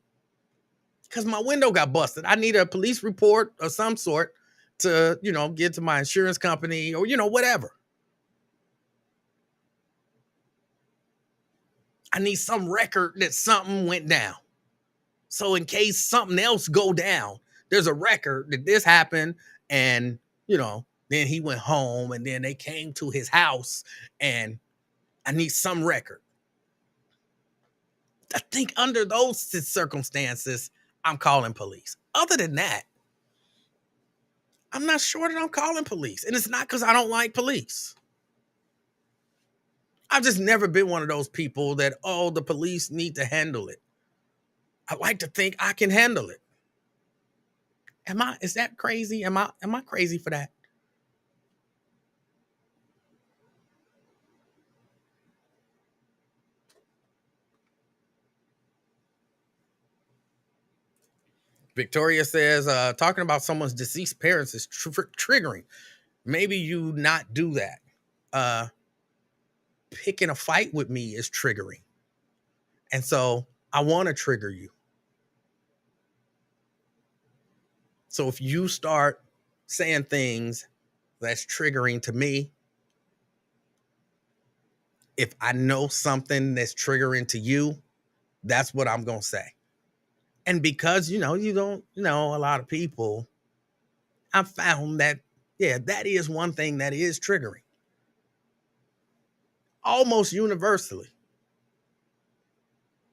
Because my window got busted. I need a police report of some sort to, get to my insurance company or, whatever. I need some record that something went down. So in case something else go down, there's a record that this happened and, then he went home and then they came to his house and I need some record. I think under those circumstances, I'm calling police. Other than that, I'm not sure that I'm calling police. And it's not because I don't like police. I've just never been one of those people that, the police need to handle it. I like to think I can handle it. Is that crazy? Am I crazy for that? Victoria says, talking about someone's deceased parents is triggering. Maybe you not do that. Picking a fight with me is triggering. And so I want to trigger you. So if you start saying things that's triggering to me, if I know something that's triggering to you, that's what I'm going to say. And because, you don't know a lot of people, I've found that, that is one thing that is triggering. Almost universally.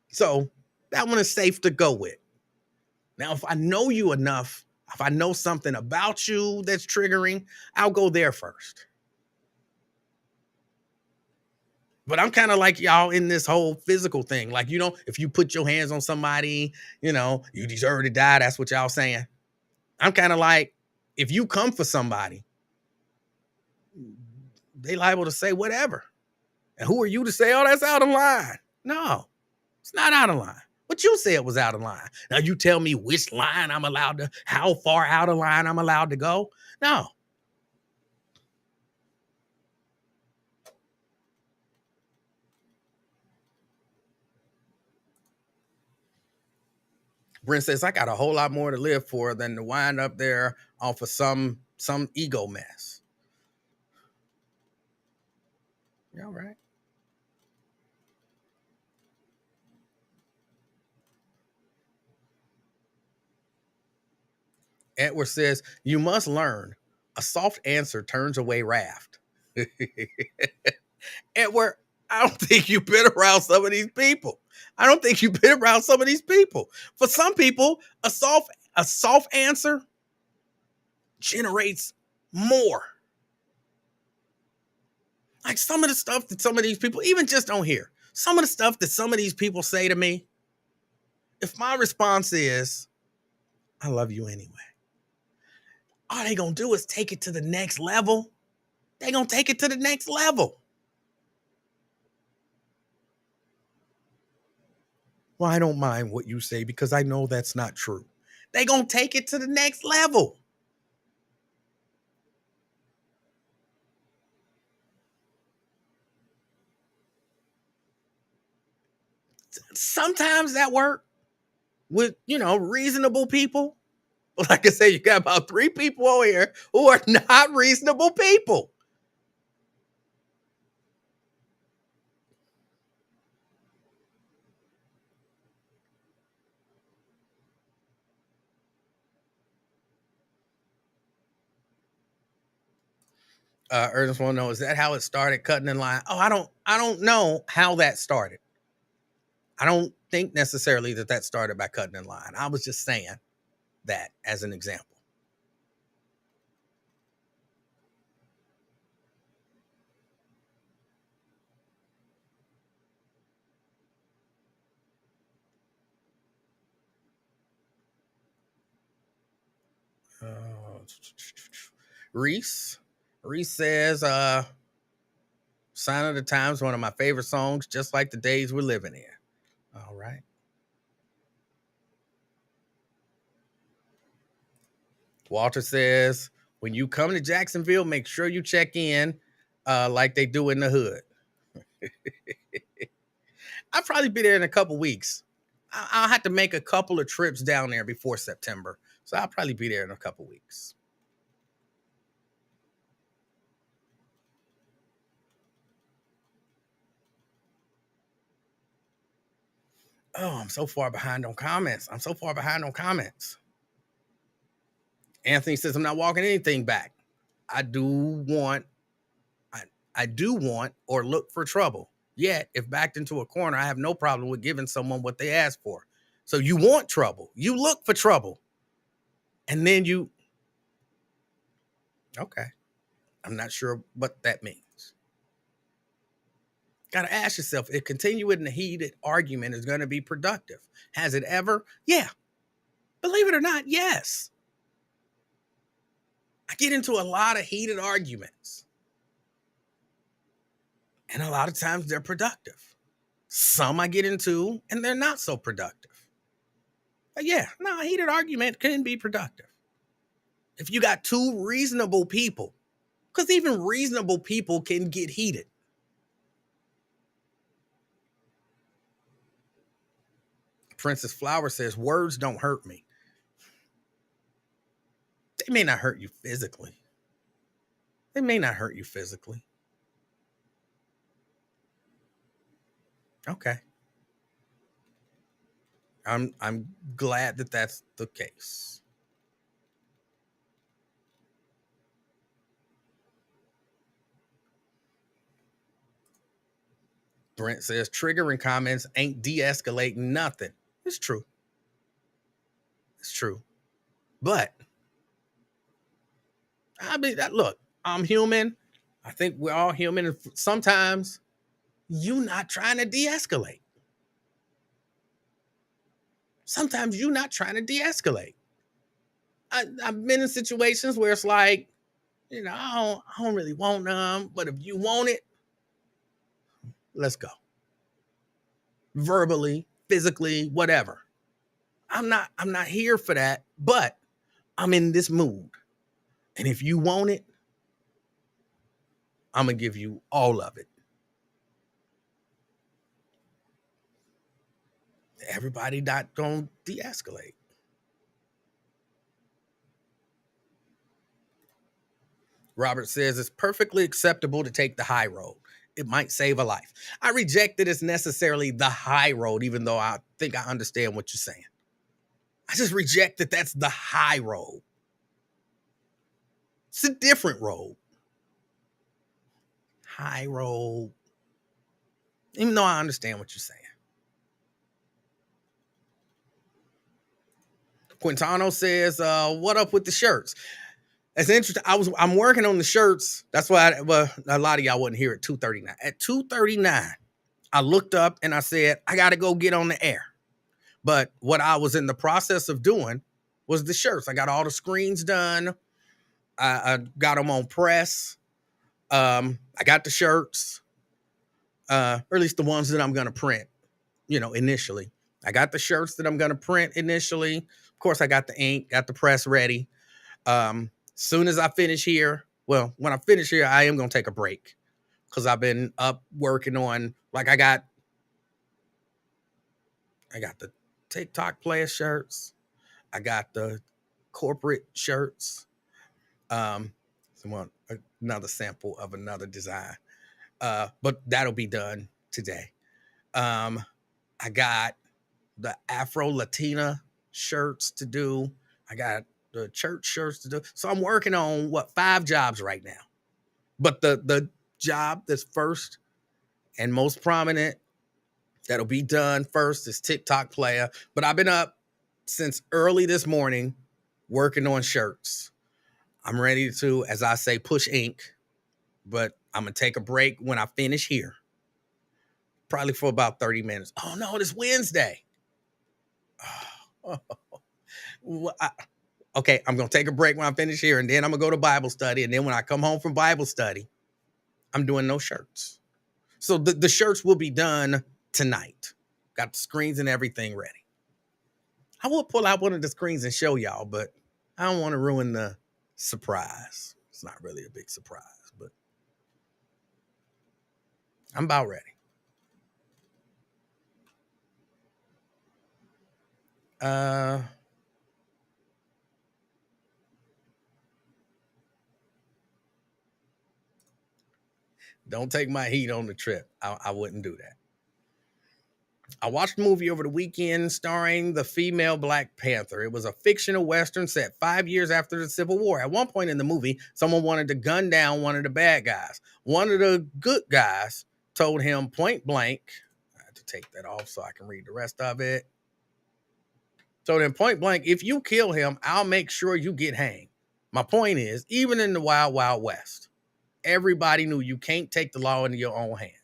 So that one is safe to go with. Now, if I know you enough, if I know something about you that's triggering, I'll go there first. But I'm kind of like y'all in this whole physical thing. Like, if you put your hands on somebody, you deserve to die. That's what y'all saying. I'm kind of like, if you come for somebody, they liable to say whatever. And who are you to say, that's out of line? No, it's not out of line. But you said was out of line. Now you tell me which line I'm allowed to, how far out of line I'm allowed to go. No. Brent says, I got a whole lot more to live for than to wind up there off of some ego mess. You all right? Edward says, you must learn A soft answer turns away wrath. Edward, I don't think you've been around some of these people. I don't think you've been around some of these people. For some people, a soft answer generates more. Like some of the stuff that some of these people, even just on here, some of the stuff that some of these people say to me, if my response is, I love you anyway, all they gonna do is take it to the next level. They gonna take it to the next level. Well, I don't mind what you say because I know that's not true. They gonna take it to the next level. Sometimes that work with, reasonable people. But like I said, you got about 3 people over here who are not reasonable people. Ernest want to know, is that how it started, cutting in line? Oh, I don't know how that started. I don't think necessarily that started by cutting in line. I was just saying that as an example. Uh, Reese says, Sign of the Times, one of my favorite songs, just like the days we're living in. All right. Walter says, when you come to Jacksonville, make sure you check in like they do in the hood. I'll probably be there in a couple weeks. I'll have to make a couple of trips down there before September. So I'll probably be there in a couple weeks. Oh, I'm so far behind on comments. Anthony says, I'm not walking anything back. I do want or look for trouble. Yet, if backed into a corner, I have no problem with giving someone what they ask for. So you want trouble. You look for trouble. And then okay. I'm not sure what that means. Got to ask yourself, if continuing the heated argument is going to be productive. Has it ever? Yeah. Believe it or not, yes. I get into a lot of heated arguments. And a lot of times they're productive. Some I get into and they're not so productive. But yeah, no, a heated argument can be productive. If you got 2 reasonable people, because even reasonable people can get heated. Princess Flower says, words don't hurt me. They may not hurt you physically. Okay. I'm glad that that's the case. Brent says, triggering comments ain't de-escalating nothing. It's true. But I mean, look, I'm human. I think we're all human. And sometimes you're not trying to de-escalate. I've been in situations where it's like, I don't really want them, but if you want it, let's go. Verbally, physically, whatever. I'm not here for that, but I'm in this mood. And if you want it, I'm going to give you all of it. Everybody not going to de-escalate. Robert says it's perfectly acceptable to take the high road. It might save a life. I reject that it's necessarily the high road, even though I think I understand what you're saying. I just reject that that's the high road. It's a different road. High road. Even though I understand what you're saying. Quintano says, what up with the shirts? That's interesting. I'm working on the shirts. That's why a lot of y'all wouldn't hear at 2:39. At 2:39, I looked up and I said, I gotta go get on the air. But what I was in the process of doing was the shirts. I got all the screens done. I got them on press. I got the shirts, or at least the ones that I'm gonna print, initially. I got the shirts that I'm gonna print initially. Of course, I got the ink, got the press ready. Soon as I finish here, well, when I finish here, I am gonna take a break because I've been up working on, like, I got the TikTok player shirts, I got the corporate shirts, another sample of another design, but that'll be done today. I got the Afro Latina shirts to do. I got the church shirts to do. So I'm working on 5 jobs right now. But the job that's first and most prominent that'll be done first is TikTok player. But I've been up since early this morning working on shirts. I'm ready to, as I say, push ink, but I'm gonna take a break when I finish here. Probably for about 30 minutes. Oh no, it's Wednesday. Okay, I'm gonna take a break when I finish here, and then I'm gonna go to Bible study. And then when I come home from Bible study, I'm doing no shirts. So the shirts will be done tonight. Got the screens and everything ready. I will pull out one of the screens and show y'all, but I don't want to ruin the surprise. It's not really a big surprise, but I'm about ready. Don't take my heat on the trip. I wouldn't do that. I watched a movie over the weekend starring the female Black Panther. It was a fictional Western set 5 years after the Civil War. At one point in the movie, someone wanted to gun down one of the bad guys. One of the good guys told him point blank, I have to take that off so I can read the rest of it. Told him point blank, if you kill him, I'll make sure you get hanged. My point is, even in the Wild Wild West, everybody knew you can't take the law into your own hands.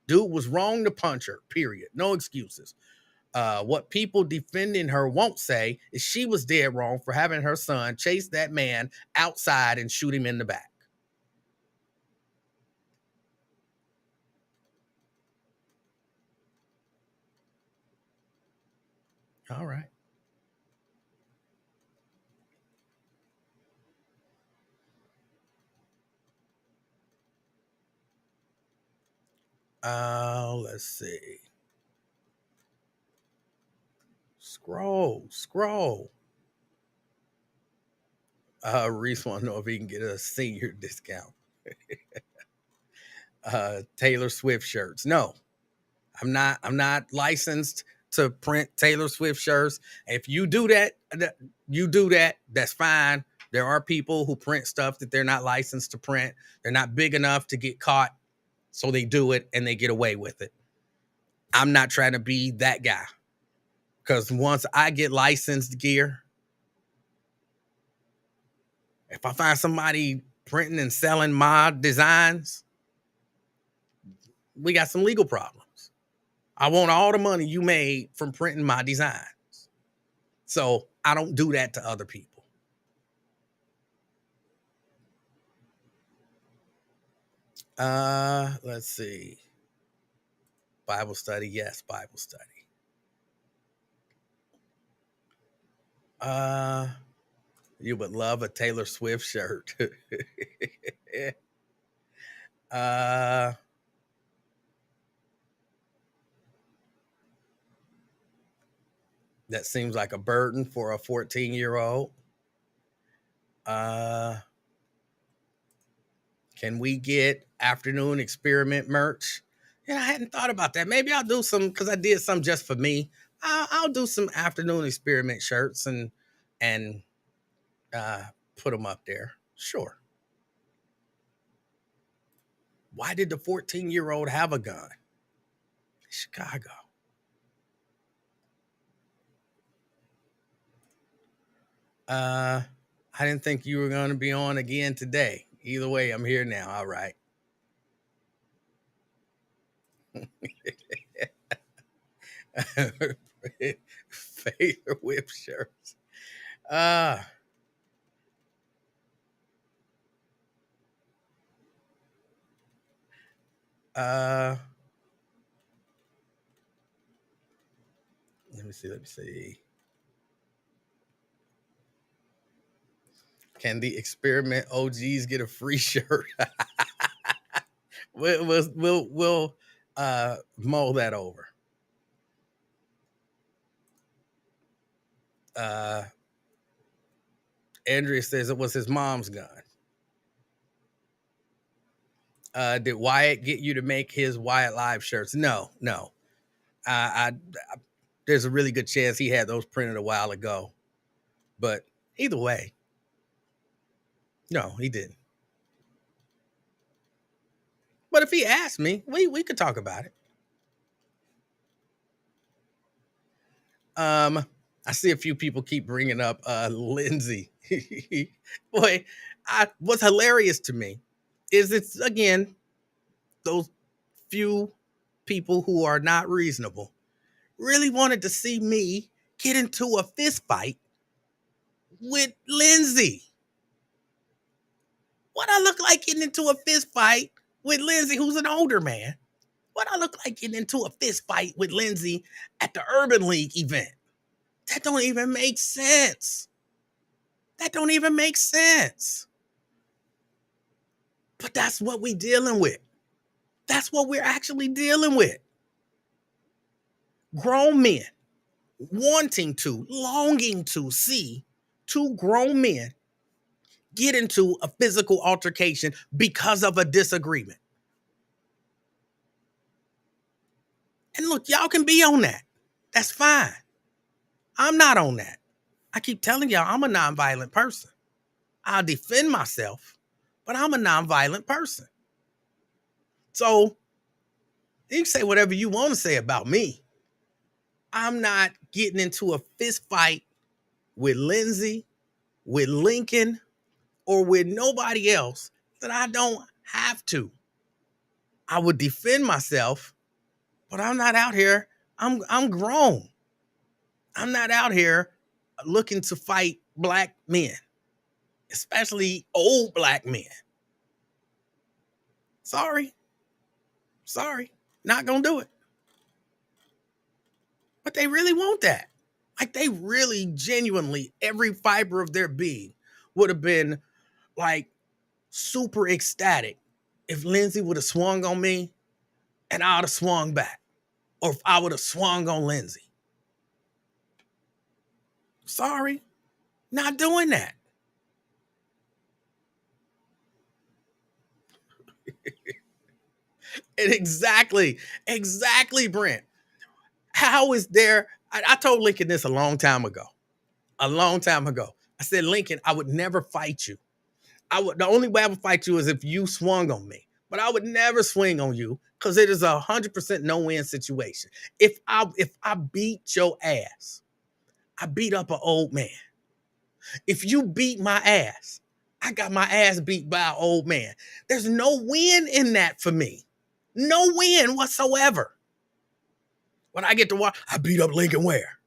Dude was wrong to punch her, period. No excuses. What people defending her won't say is she was dead wrong for having her son chase that man outside and shoot him in the back. All right. Let's see. Scroll. Reese want to know if he can get a senior discount. Taylor Swift shirts. No, I'm not licensed to print Taylor Swift shirts. If you do that, that's fine. There are people who print stuff that they're not licensed to print. They're not big enough to get caught, so they do it and they get away with it. I'm not trying to be that guy, because once I get licensed gear, if I find somebody printing and selling my designs, we got some legal problems. I want all the money you made from printing my designs. So I don't do that to other people. Let's see. Bible study. Yes, Bible study. You would love a Taylor Swift shirt. That seems like a burden for a 14-year-old. Can we get afternoon experiment merch? Yeah, I hadn't thought about that. Maybe I'll do some, because I did some just for me. I'll do some afternoon experiment shirts and put them up there. Sure. Why did the 14-year-old have a gun? Chicago. I didn't think you were going to be on again today. Either way, I'm here now. All right. Favorite whip shirts. Uh, uh, let me see. Let me see. Can the experiment OGs get a free shirt? we'll mull that over. Uh, Andrea says it was his mom's gun. Did Wyatt get you to make his Wyatt Live shirts? No, no. I there's a really good chance he had those printed a while ago. But either way, no, he didn't. But if he asked me, we could talk about it. I see a few people keep bringing up Lindsay. Boy, what's hilarious to me is it's again those few people who are not reasonable really wanted to see me get into a fist fight with Lindsay. What I look like getting into a fist fight with Lindsay, who's an older man? What I look like getting into a fist fight with Lindsay at the Urban League event? That don't even make sense. That don't even make sense. But that's what we dealing with. That's what we're actually dealing with. Grown men wanting to, longing to see two grown men get into a physical altercation because of a disagreement. And look, y'all can be on that. That's fine. I'm not on that. I keep telling y'all I'm a nonviolent person. I'll defend myself, but I'm a nonviolent person. So you can say whatever you want to say about me. I'm not getting into a fist fight with Lindsay, with Lincoln, or with nobody else that I don't have to. I would defend myself, but I'm not out here. I'm grown. I'm not out here looking to fight black men, especially old black men. Sorry. Not gonna do it. But they really want that. Like they really genuinely, every fiber of their being would have been like super ecstatic if Lindsay would have swung on me and I would have swung back. Or if I would have swung on Lindsay. Sorry, not doing that. And exactly, Brent. How is there? I told Lincoln this a long time ago. I said, Lincoln, I would never fight you. The only way I would fight you is if you swung on me. But I would never swing on you because it is 100% no-win situation. If I beat your ass, I beat up an old man. If you beat my ass, I got my ass beat by an old man. There's no win in that for me. No win whatsoever. When I get to watch, I beat up Lincoln Ware.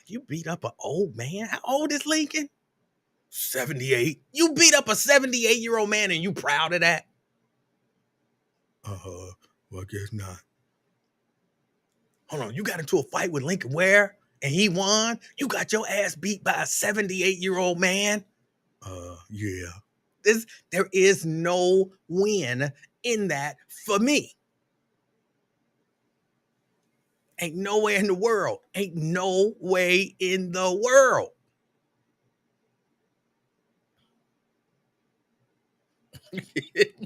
You beat up an old man? How old is Lincoln? 78. You beat up a 78-year-old man and you proud of that? Well, I guess not. Hold on, you got into a fight with Lincoln Ware and he won? You got your ass beat by a 78-year-old man? Yeah. There is no win in that for me. Ain't no way in the world. Ain't no way in the world.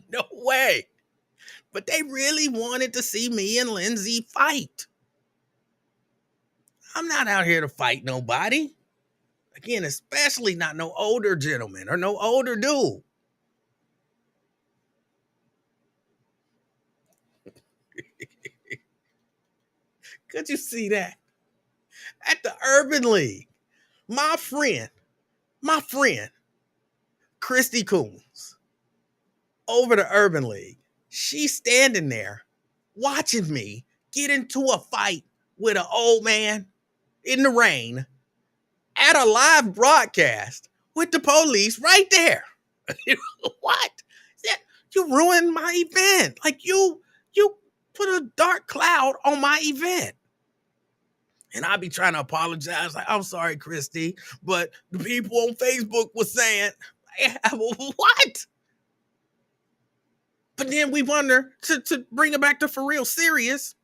No way. But they really wanted to see me and Lindsay fight. I'm not out here to fight nobody. Again, especially not no older gentleman or no older dude. Could you see that? At the Urban League, my friend, Christy Coons, over the Urban League, she's standing there watching me get into a fight with an old man in the rain at a live broadcast with the police right there. What? You ruined my event. Like you put a dark cloud on my event. And I be trying to apologize. Like, I'm sorry, Christy, but the people on Facebook was saying, what? But then we wonder, to bring it back to for real serious,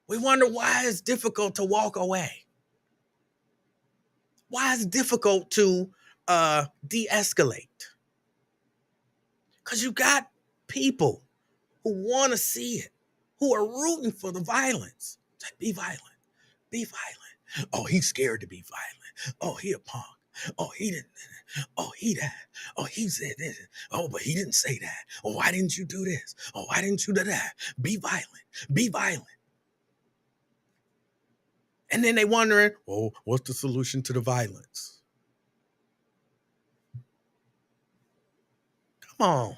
we wonder why it's difficult to walk away. Why it's difficult to de-escalate. Because you got people who want to see it, who are rooting for the violence. It's like, be violent. Be violent. Oh, he's scared to be violent. Oh, he a punk. Oh, he didn't. Oh, he that. Oh, he said this. Oh, but he didn't say that. Oh, why didn't you do this? Oh, why didn't you do that? Be violent. Be violent. And then they wondering, oh, what's the solution to the violence? Come on.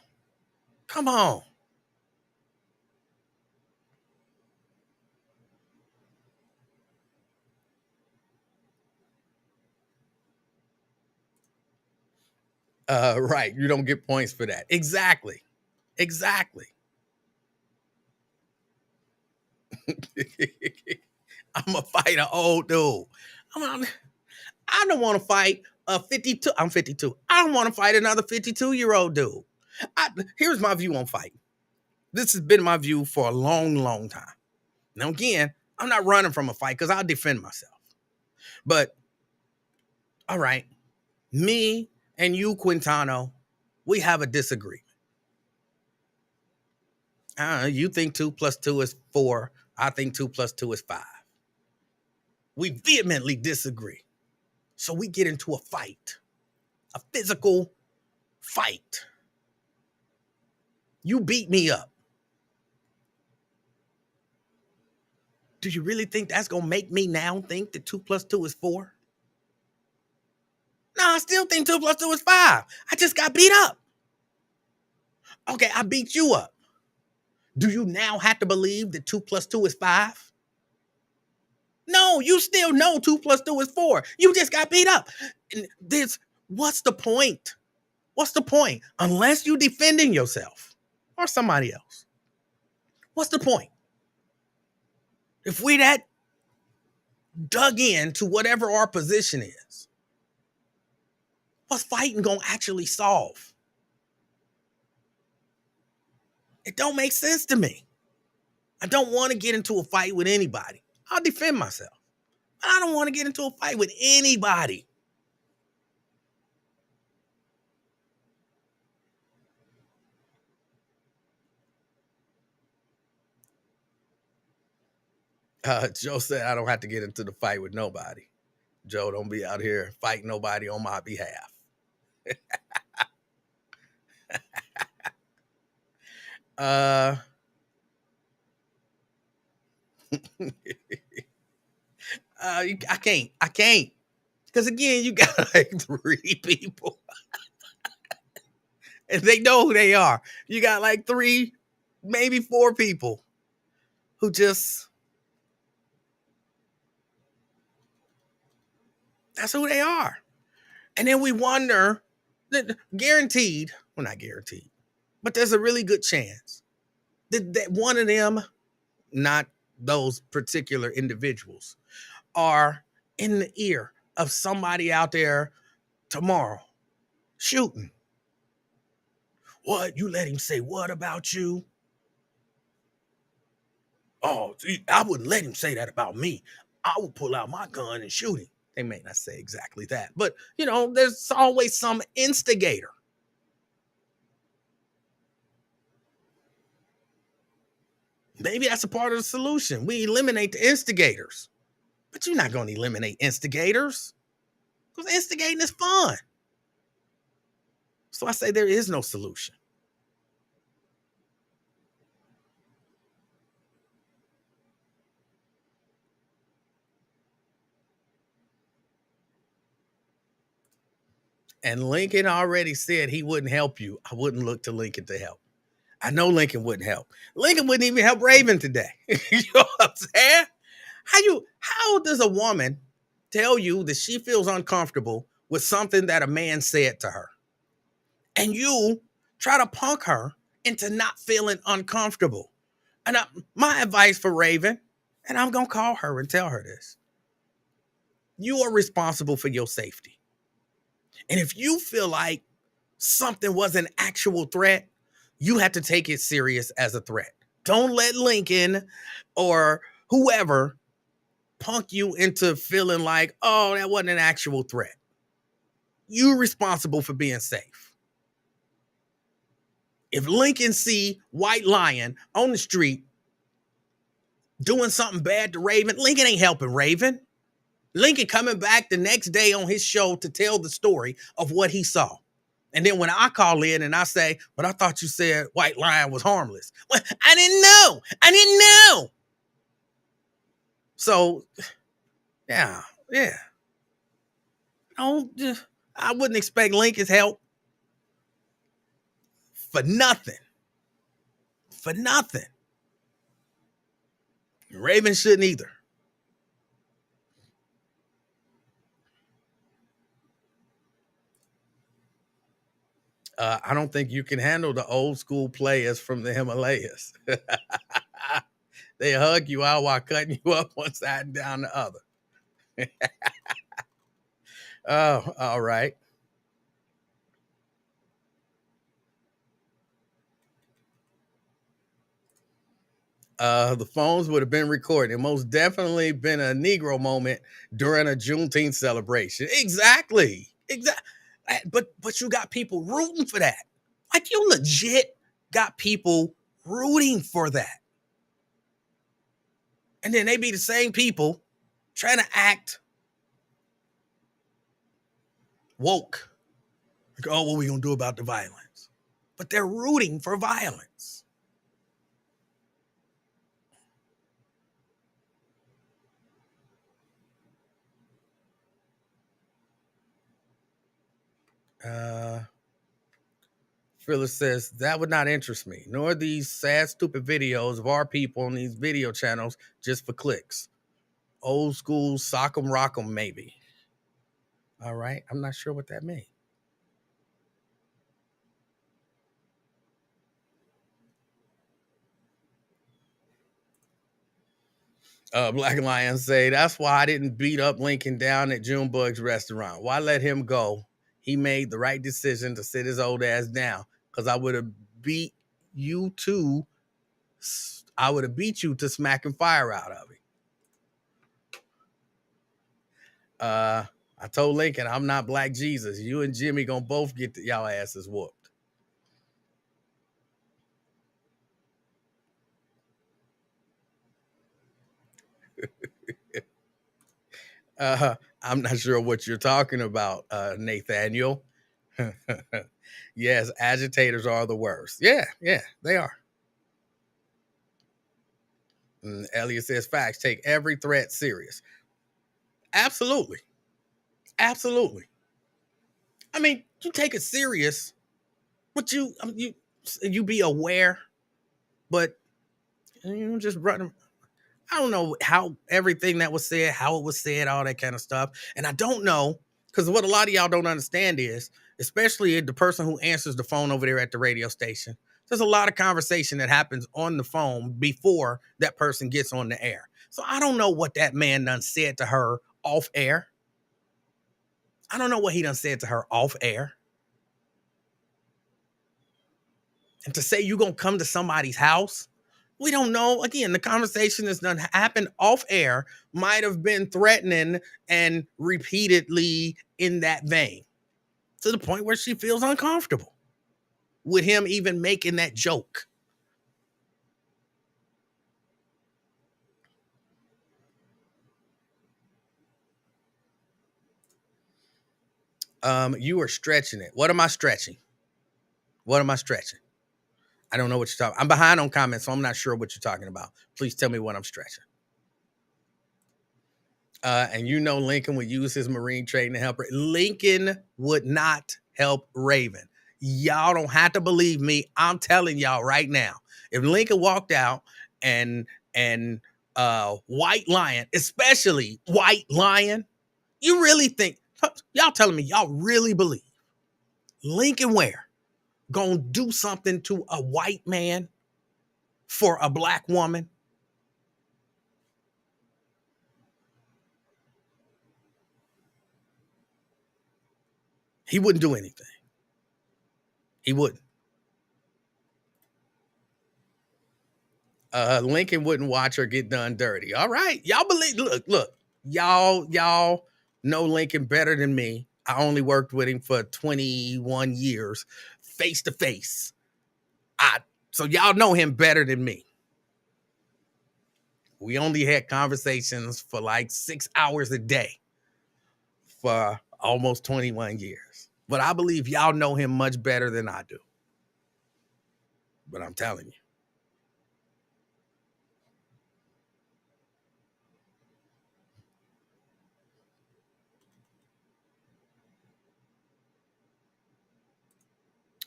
Come on. Right. You don't get points for that. Exactly. Exactly. I'm going to fight an old dude. I don't want to fight a 52. I'm 52. I don't want to fight another 52-year-old dude. Here's my view on fighting. This has been my view for a long, long time. Now, again, I'm not running from a fight because I'll defend myself. But, all right, me and you, Quintano, we have a disagreement. You think 2 + 2 is 4. I think 2 + 2 is 5. We vehemently disagree. So we get into a fight, a physical fight. You beat me up. Do you really think that's going to make me now think that 2 + 2 is 4? No, I still think 2 + 2 is 5. I just got beat up. Okay, I beat you up. Do you now have to believe that 2 + 2 is 5? No, you still know 2 + 2 is 4. You just got beat up. And what's the point? What's the point? Unless you're defending yourself or somebody else. What's the point? If we that dug into whatever our position is, what's fighting gonna actually solve? It don't make sense to me. I don't want to get into a fight with anybody. I'll defend myself. But I don't want to get into a fight with anybody. Joe said I don't have to get into the fight with nobody. Joe, don't be out here fighting nobody on my behalf. I can't. Because again, you got like 3 people. And they know who they are. You got like 3, maybe 4 people who just, that's who they are. And then we wonder, guaranteed, well, not guaranteed, but there's a really good chance that one of them, not those particular individuals, are in the ear of somebody out there tomorrow shooting. What? You let him say what about you? Oh, I wouldn't let him say that about me. I would pull out my gun and shoot him. They may not say exactly that, but there's always some instigator. Maybe that's a part of the solution. We eliminate the instigators. But you're not going to eliminate instigators. Because instigating is fun. So I say there is no solution. And Lincoln already said he wouldn't help you. I wouldn't look to Lincoln to help. I know Lincoln wouldn't help. Lincoln wouldn't even help Raven today. You know what I'm saying? How does a woman tell you that she feels uncomfortable with something that a man said to her? And you try to punk her into not feeling uncomfortable. And my advice for Raven, and I'm going to call her and tell her this. You are responsible for your safety. And if you feel like something was an actual threat, you have to take it serious as a threat. Don't let Lincoln or whoever punk you into feeling like, oh, that wasn't an actual threat. You're responsible for being safe. If Lincoln see White Lion on the street doing something bad to Raven, Lincoln ain't helping Raven. Lincoln coming back the next day on his show to tell the story of what he saw. And then when I call in and I say, but I thought you said White Lion was harmless. Well, I didn't know. I didn't know. So, yeah. I wouldn't expect Lincoln's help for nothing. For nothing. Raven shouldn't either. I don't think you can handle the old school players from the Himalayas. They hug you out while cutting you up one side and down the other. Oh, all right. The phones would have been recorded. It most definitely been a Negro moment during a Juneteenth celebration. Exactly. But you got people rooting for that. Like you legit got people rooting for that. And then they be the same people trying to act woke. Like, oh, what are we gonna do about the violence? But they're rooting for violence. Uh Phyllis says, that would not interest me, nor these sad, stupid videos of our people on these video channels just for clicks. Old school, sock 'em, rock 'em, maybe. All right. I'm not sure what that means. Black Lion say, that's why I didn't beat up Lincoln down at Junebug's restaurant. Why let him go? He made the right decision to sit his old ass down because I would have beat you to, I would have beat you to smacking fire out of him. I told Lincoln, I'm not Black Jesus. You and Jimmy gonna both get y'all asses whooped. I'm not sure what you're talking about, Nathaniel. Yes, agitators are the worst. Yeah, they are. And Elliot says, facts, take every threat serious. Absolutely. Absolutely. I mean, you take it serious, but you be aware, but you just run. I don't know how everything that was said, how it was said, all that kind of stuff. And I don't know, because what a lot of y'all don't understand is, especially the person who answers the phone over there at the radio station, there's a lot of conversation that happens on the phone before that person gets on the air. So I don't know what that man done said to her off air. I don't know what he done said to her off air. And to say you're going to come to somebody's house, we don't know. Again, the conversation that's done happened off air might have been threatening and repeatedly in that vein to the point where she feels uncomfortable with him even making that joke. You are stretching it. What am I stretching? What am I stretching? I don't know what you're talking. I'm behind on comments, so I'm not sure what you're talking about. Please tell me what I'm stretching. And you know Lincoln would use his Marine training to help. Lincoln would not help Raven. Y'all don't have to believe me. I'm telling y'all right now. If Lincoln walked out and White Lion, especially White Lion, you really think y'all telling me y'all really believe Lincoln Ware gonna do something to a white man for a black woman? He wouldn't do anything. He wouldn't. Lincoln wouldn't watch her get done dirty. All right. Y'all believe, look, y'all know Lincoln better than me. I only worked with him for 21 years, face to face. So y'all know him better than me. We only had conversations for like 6 hours a day for almost 21 years. But I believe y'all know him much better than I do. But I'm telling you.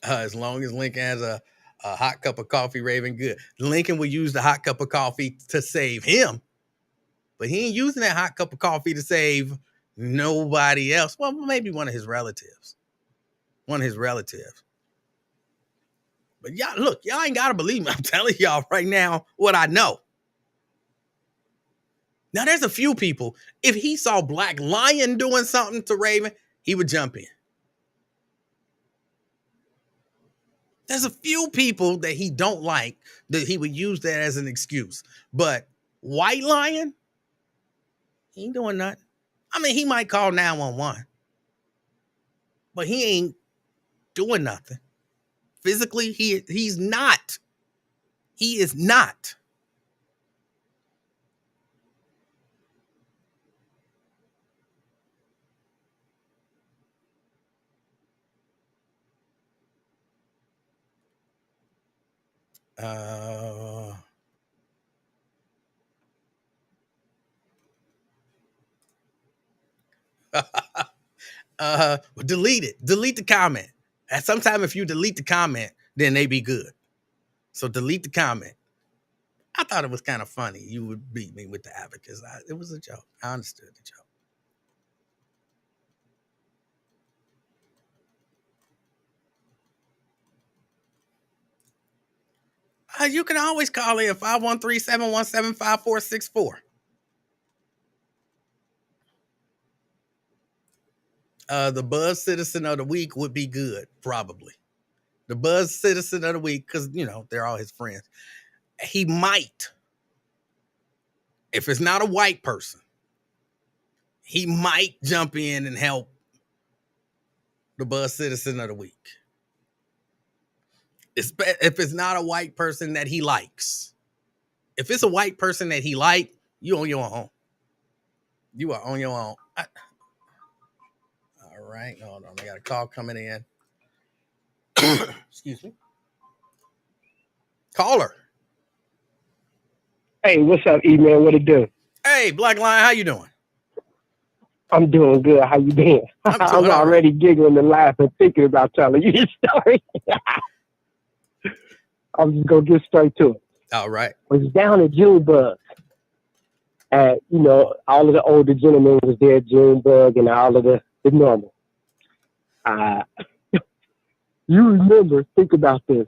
As long as Lincoln has a hot cup of coffee, Raven, good. Lincoln will use the hot cup of coffee to save him, but he ain't using that hot cup of coffee to save nobody else. Well, maybe one of his relatives. One of his relatives. But y'all, look, y'all ain't got to believe me. I'm telling y'all right now what I know. Now, there's a few people, if he saw Black Lion doing something to Raven, he would jump in. There's a few people that he don't like that he would use that as an excuse. But White Lion, he ain't doing nothing. I mean, he might call 911, but he ain't doing nothing. Physically, he's not. He is not. Delete it. Delete the comment. And sometimes if you delete the comment, then they be good. So delete the comment. I thought it was kind of funny. You would beat me with the advocates. It was a joke. I understood the joke. You can always call in 513-717-5464. The Buzz Citizen of the Week would be good, probably. The Buzz Citizen of the Week, because, they're all his friends. He might, if it's not a white person, he might jump in and help the Buzz Citizen of the Week. If it's not a white person that he likes. If it's a white person that he likes, you on your own. You are on your own. All right. Hold on. I got a call coming in. Excuse me. Caller. Hey, what's up, E-Man? What it do? Hey, Black Lion, how you doing? I'm doing good. How you been? I'm already giggling and laughing, thinking about telling you this story. I'm just going to get straight to it. All right. I was down at Junebug. And, all of the older gentlemen was there at Junebug and all of the normal. You remember, think about this.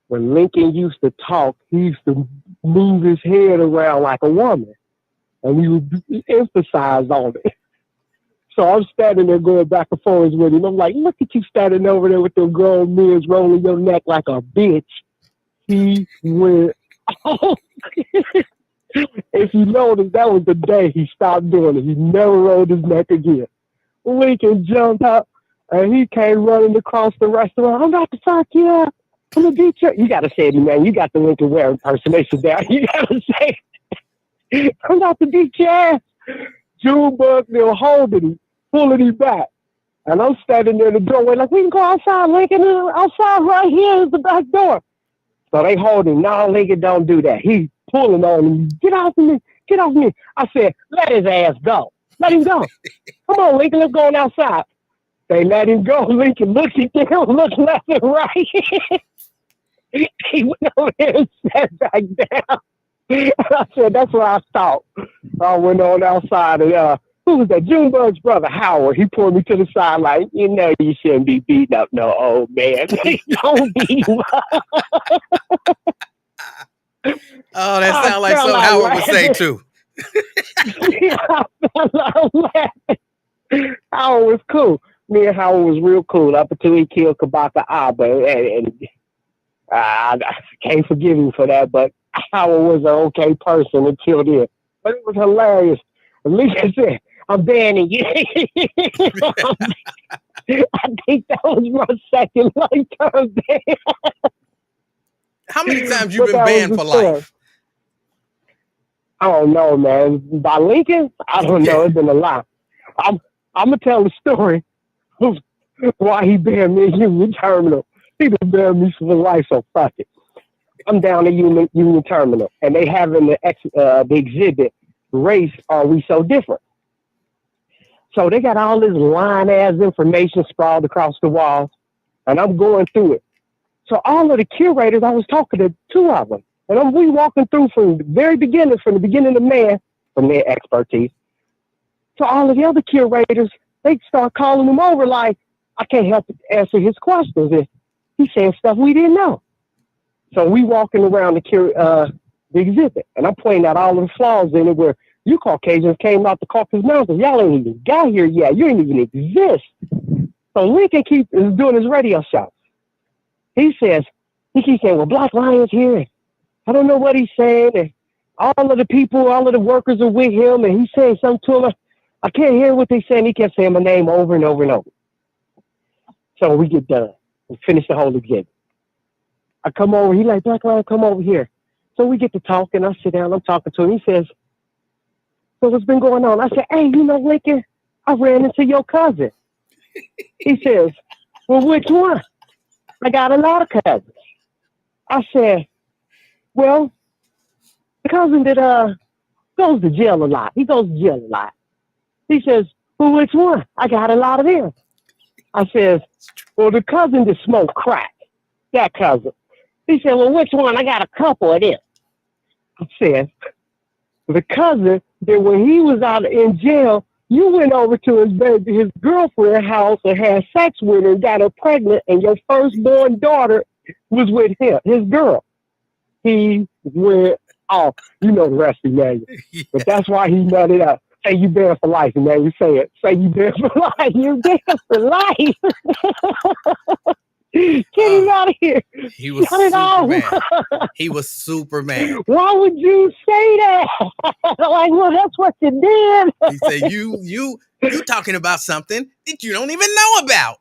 When Lincoln used to talk, he used to move his head around like a woman. And we would emphasize on it. So I'm standing there going back and forth with him. I'm like, look at you standing over there with them grown men rolling your neck like a bitch. He went off. If you notice, that was the day he stopped doing it. He never rolled his neck again. Lincoln jumped up and he came running across the restaurant. I'm about to fuck you up. I'm gonna beat you. You gotta say it, man. You got the Lincoln Ware impersonation down. You gotta say it. I'm about to beat your ass. Junebug, they'll hold him, pulling him back. And I'm standing there in the doorway like, we can go outside, Lincoln. Outside right here is the back door. So they hold him. No, Lincoln, don't do that. He's pulling on him. Get off me. Get off me. I said, let his ass go. Let him go. Come on, Lincoln, let's go on outside. They let him go. Lincoln looked at him, looked left and right. He went over there and sat back down. I said, that's what I thought. I went on outside and who was that? Junebug's brother, Howard. He pulled me to the side like, you know, you shouldn't be beating up no old man. Don't beat him up. Oh, that sounds like something Howard would say too. I felt like laughing. Howard was cool. Me and Howard was real cool up until he killed Kabaka Abba. And I can't forgive him for that, but Howard was an okay person until then. But it was hilarious. At least I said, I'm banning you. I think that was my second lifetime ban. How many times you been banned for life? I don't know, man. By Lincoln? I don't know. It's been a lot. I'm gonna tell the story of why he banned me in Union Terminal. He done banned me for life, so fuck it. I'm down at Union Terminal, and they having the exhibit, Race, Are We So Different? So they got all this line-ass information sprawled across the walls, and I'm going through it. So all of the curators, I was talking to two of them, and we walking through from the very beginning, from the beginning of man, from their expertise. So all of the other curators, they start calling him over like, I can't help but answer his questions. And he's saying stuff we didn't know. So we walking around the exhibit, and I'm pointing out all of the flaws in it where you Caucasians came out the Caucasus Mountains. Y'all ain't even got here yet. You ain't even exist. So Lincoln is doing his radio show. He keeps saying, well, Black Lion's here. I don't know what he's saying. And all of the people, all of the workers are with him, and he's saying something to him. I can't hear what they're saying. He kept saying my name over and over and over. So we get done. We finish the whole exhibit. I come over. He's like, Black Lion, come over here. So we get to talking. I sit down. I'm talking to him. He says, so what's been going on? I said, hey, you know, Lincoln, I ran into your cousin. He says, well, which one? I got a lot of cousins. I said, well, the cousin that goes to jail a lot. He goes to jail a lot. He says, well, which one? I got a lot of them. I says, well, the cousin that smoked crack. That cousin. He said, well, which one? I got a couple of them. I said, the cousin that when he was out in jail, you went over to his girlfriend's house and had sex with her and got her pregnant, and your firstborn daughter was with him, his girl. He went off. You know the rest, Emanuel. Yeah. But that's why he nutted up. Say you banned for life, Emanuel. Say it. Say you banned for life. You banned for life. Get him out of here. He was Superman. He was Superman. Why would you say that? Like, well, that's what you did. He said, you talking about something that you don't even know about.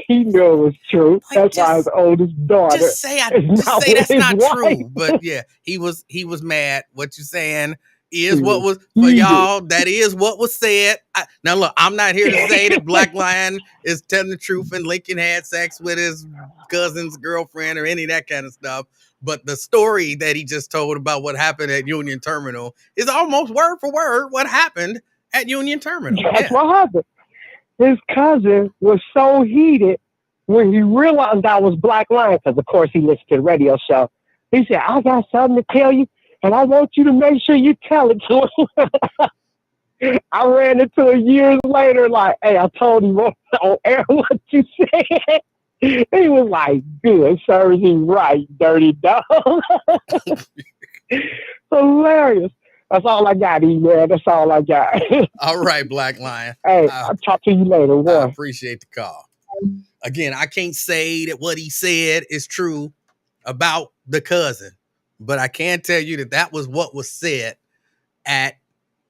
He knew it was true. Like, that's why his oldest daughter. Just say that's not true. But yeah, he was mad. What you saying is what was for y'all. That is what was said. Now look, I'm not here to say that Black Lion is telling the truth and Lincoln had sex with his cousin's girlfriend or any of that kind of stuff. But the story that he just told about what happened at Union Terminal is almost word for word what happened at Union Terminal. That's what happened. His cousin was so heated when he realized I was Black Lion, because of course he listened to the radio show. He said, I got something to tell you, and I want you to make sure you tell it to him. I ran into him years later, like, hey, I told him on air what you said. He was like, good, sir, he's right, dirty dog. Hilarious. That's all I got, man. That's all I got. All right, Black Lion. Hey, I'll talk to you later. I appreciate the call. Again, I can't say that what he said is true about the cousin, but I can tell you that was what was said at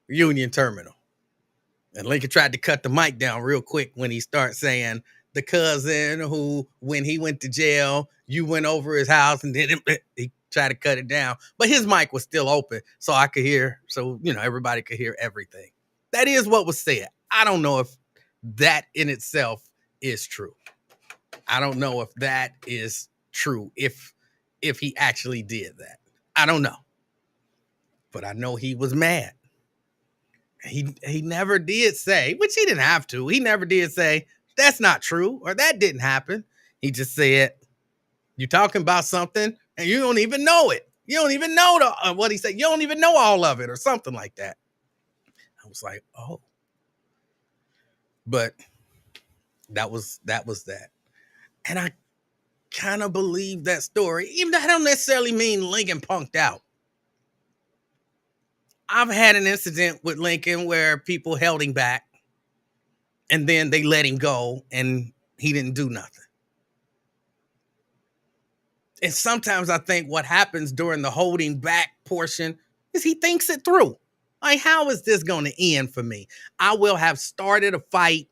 Union Terminal. And Lincoln tried to cut the mic down real quick when he started saying the cousin who, when he went to jail, you went over his house and then he tried to cut it down. But his mic was still open, so I could hear, so, you know, everybody could hear everything. That is what was said. I don't know if that in itself is true. I don't know if that is true, if he actually did that. I don't know. But I know he was mad. He never did say, which he didn't have to. He never did say, that's not true, or that didn't happen. He just said, you're talking about something and you don't even know it. You don't even know what he said. You don't even know all of it, or something like that. I was like, oh. But that was that. And I kind of believe that story, even though I don't necessarily mean Lincoln punked out. I've had an incident with Lincoln where people held him back and then they let him go and he didn't do nothing. And sometimes I think what happens during the holding back portion is he thinks it through. Like, how is this going to end for me? I will have started a fight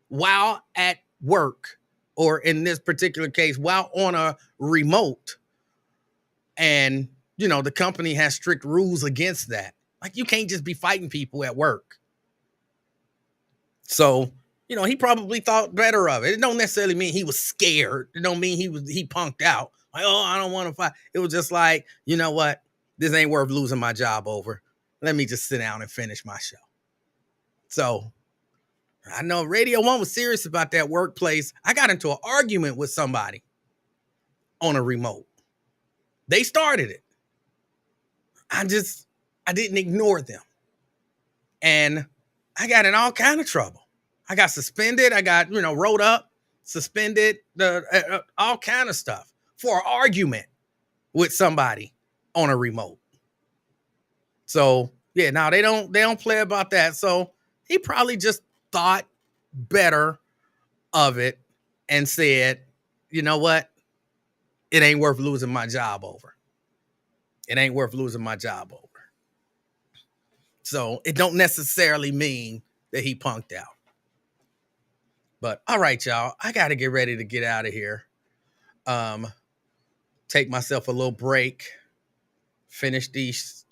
while at work, or in this particular case, while on a remote. And, the company has strict rules against that. Like, you can't just be fighting people at work. So, he probably thought better of it. It don't necessarily mean he was scared. It don't mean he punked out. Like, oh, I don't want to fight. It was just like, you know what? This ain't worth losing my job over. Let me just sit down and finish my show. So, I know Radio 1 was serious about that workplace. I got into an argument with somebody on a remote. They started it. I didn't ignore them. And I got in all kind of trouble. I got suspended. I got, wrote up, suspended, all kind of stuff for an argument with somebody on a remote. So, yeah, now they don't play about that. So he probably just thought better of it and said, you know what? It ain't worth losing my job over. It ain't worth losing my job over. So it don't necessarily mean that he punked out. But all right, y'all, I got to get ready to get out of here. Take myself a little break, finish these,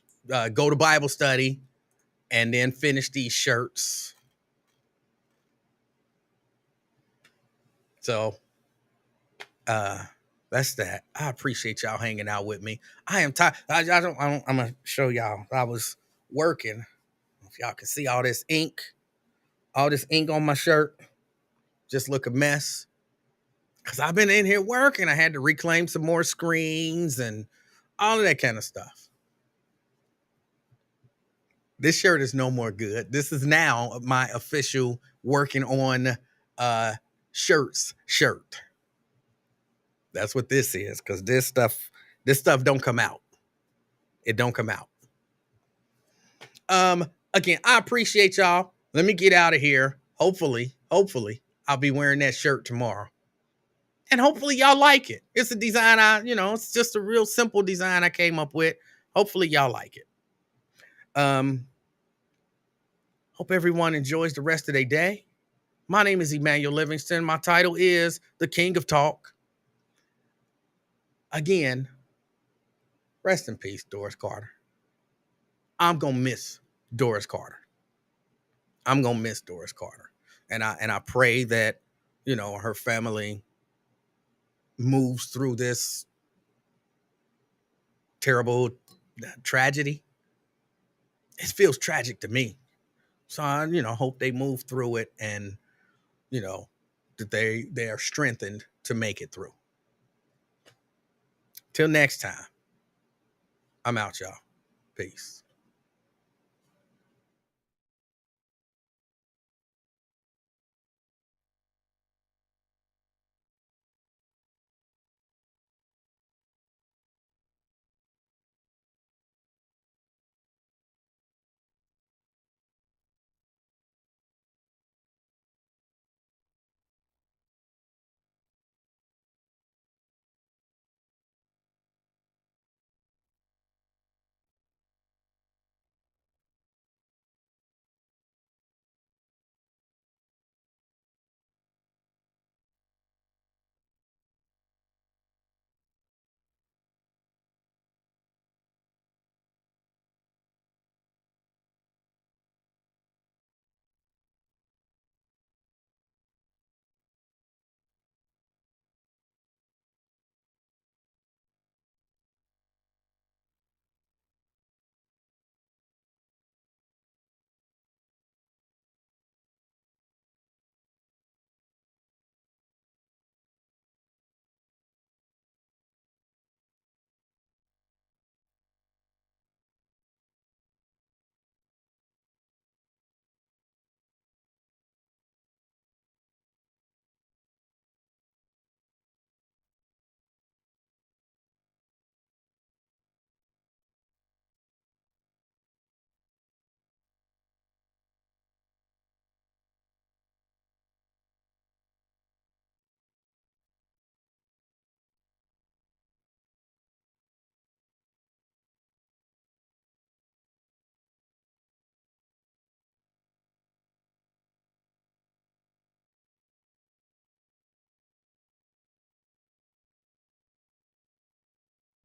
go to Bible study, and then finish these shirts. So that's that. I appreciate y'all hanging out with me. I am tired. I'm going to show y'all. I was working. If y'all can see all this ink on my shirt, just look a mess. Because I've been in here working. I had to reclaim some more screens and all of that kind of stuff. This shirt is no more good. This is now my official working on shirts shirt. That's what this is, because this stuff don't come out. It don't come out. Again, I appreciate y'all. Let me get out of here. Hopefully, I'll be wearing that shirt tomorrow. And hopefully y'all like it. It's a design it's just a real simple design I came up with. Hopefully y'all like it. Hope everyone enjoys the rest of their day. My name is Emanuel Livingston. My title is the King of Talk. Again, rest in peace, Doris Carter. I'm going to miss Doris Carter. I'm going to miss Doris Carter. And I pray that, her family moves through this terrible tragedy. It feels tragic to me. So I, hope they move through it and, that they are strengthened to make it through. Till next time, I'm out, y'all. Peace.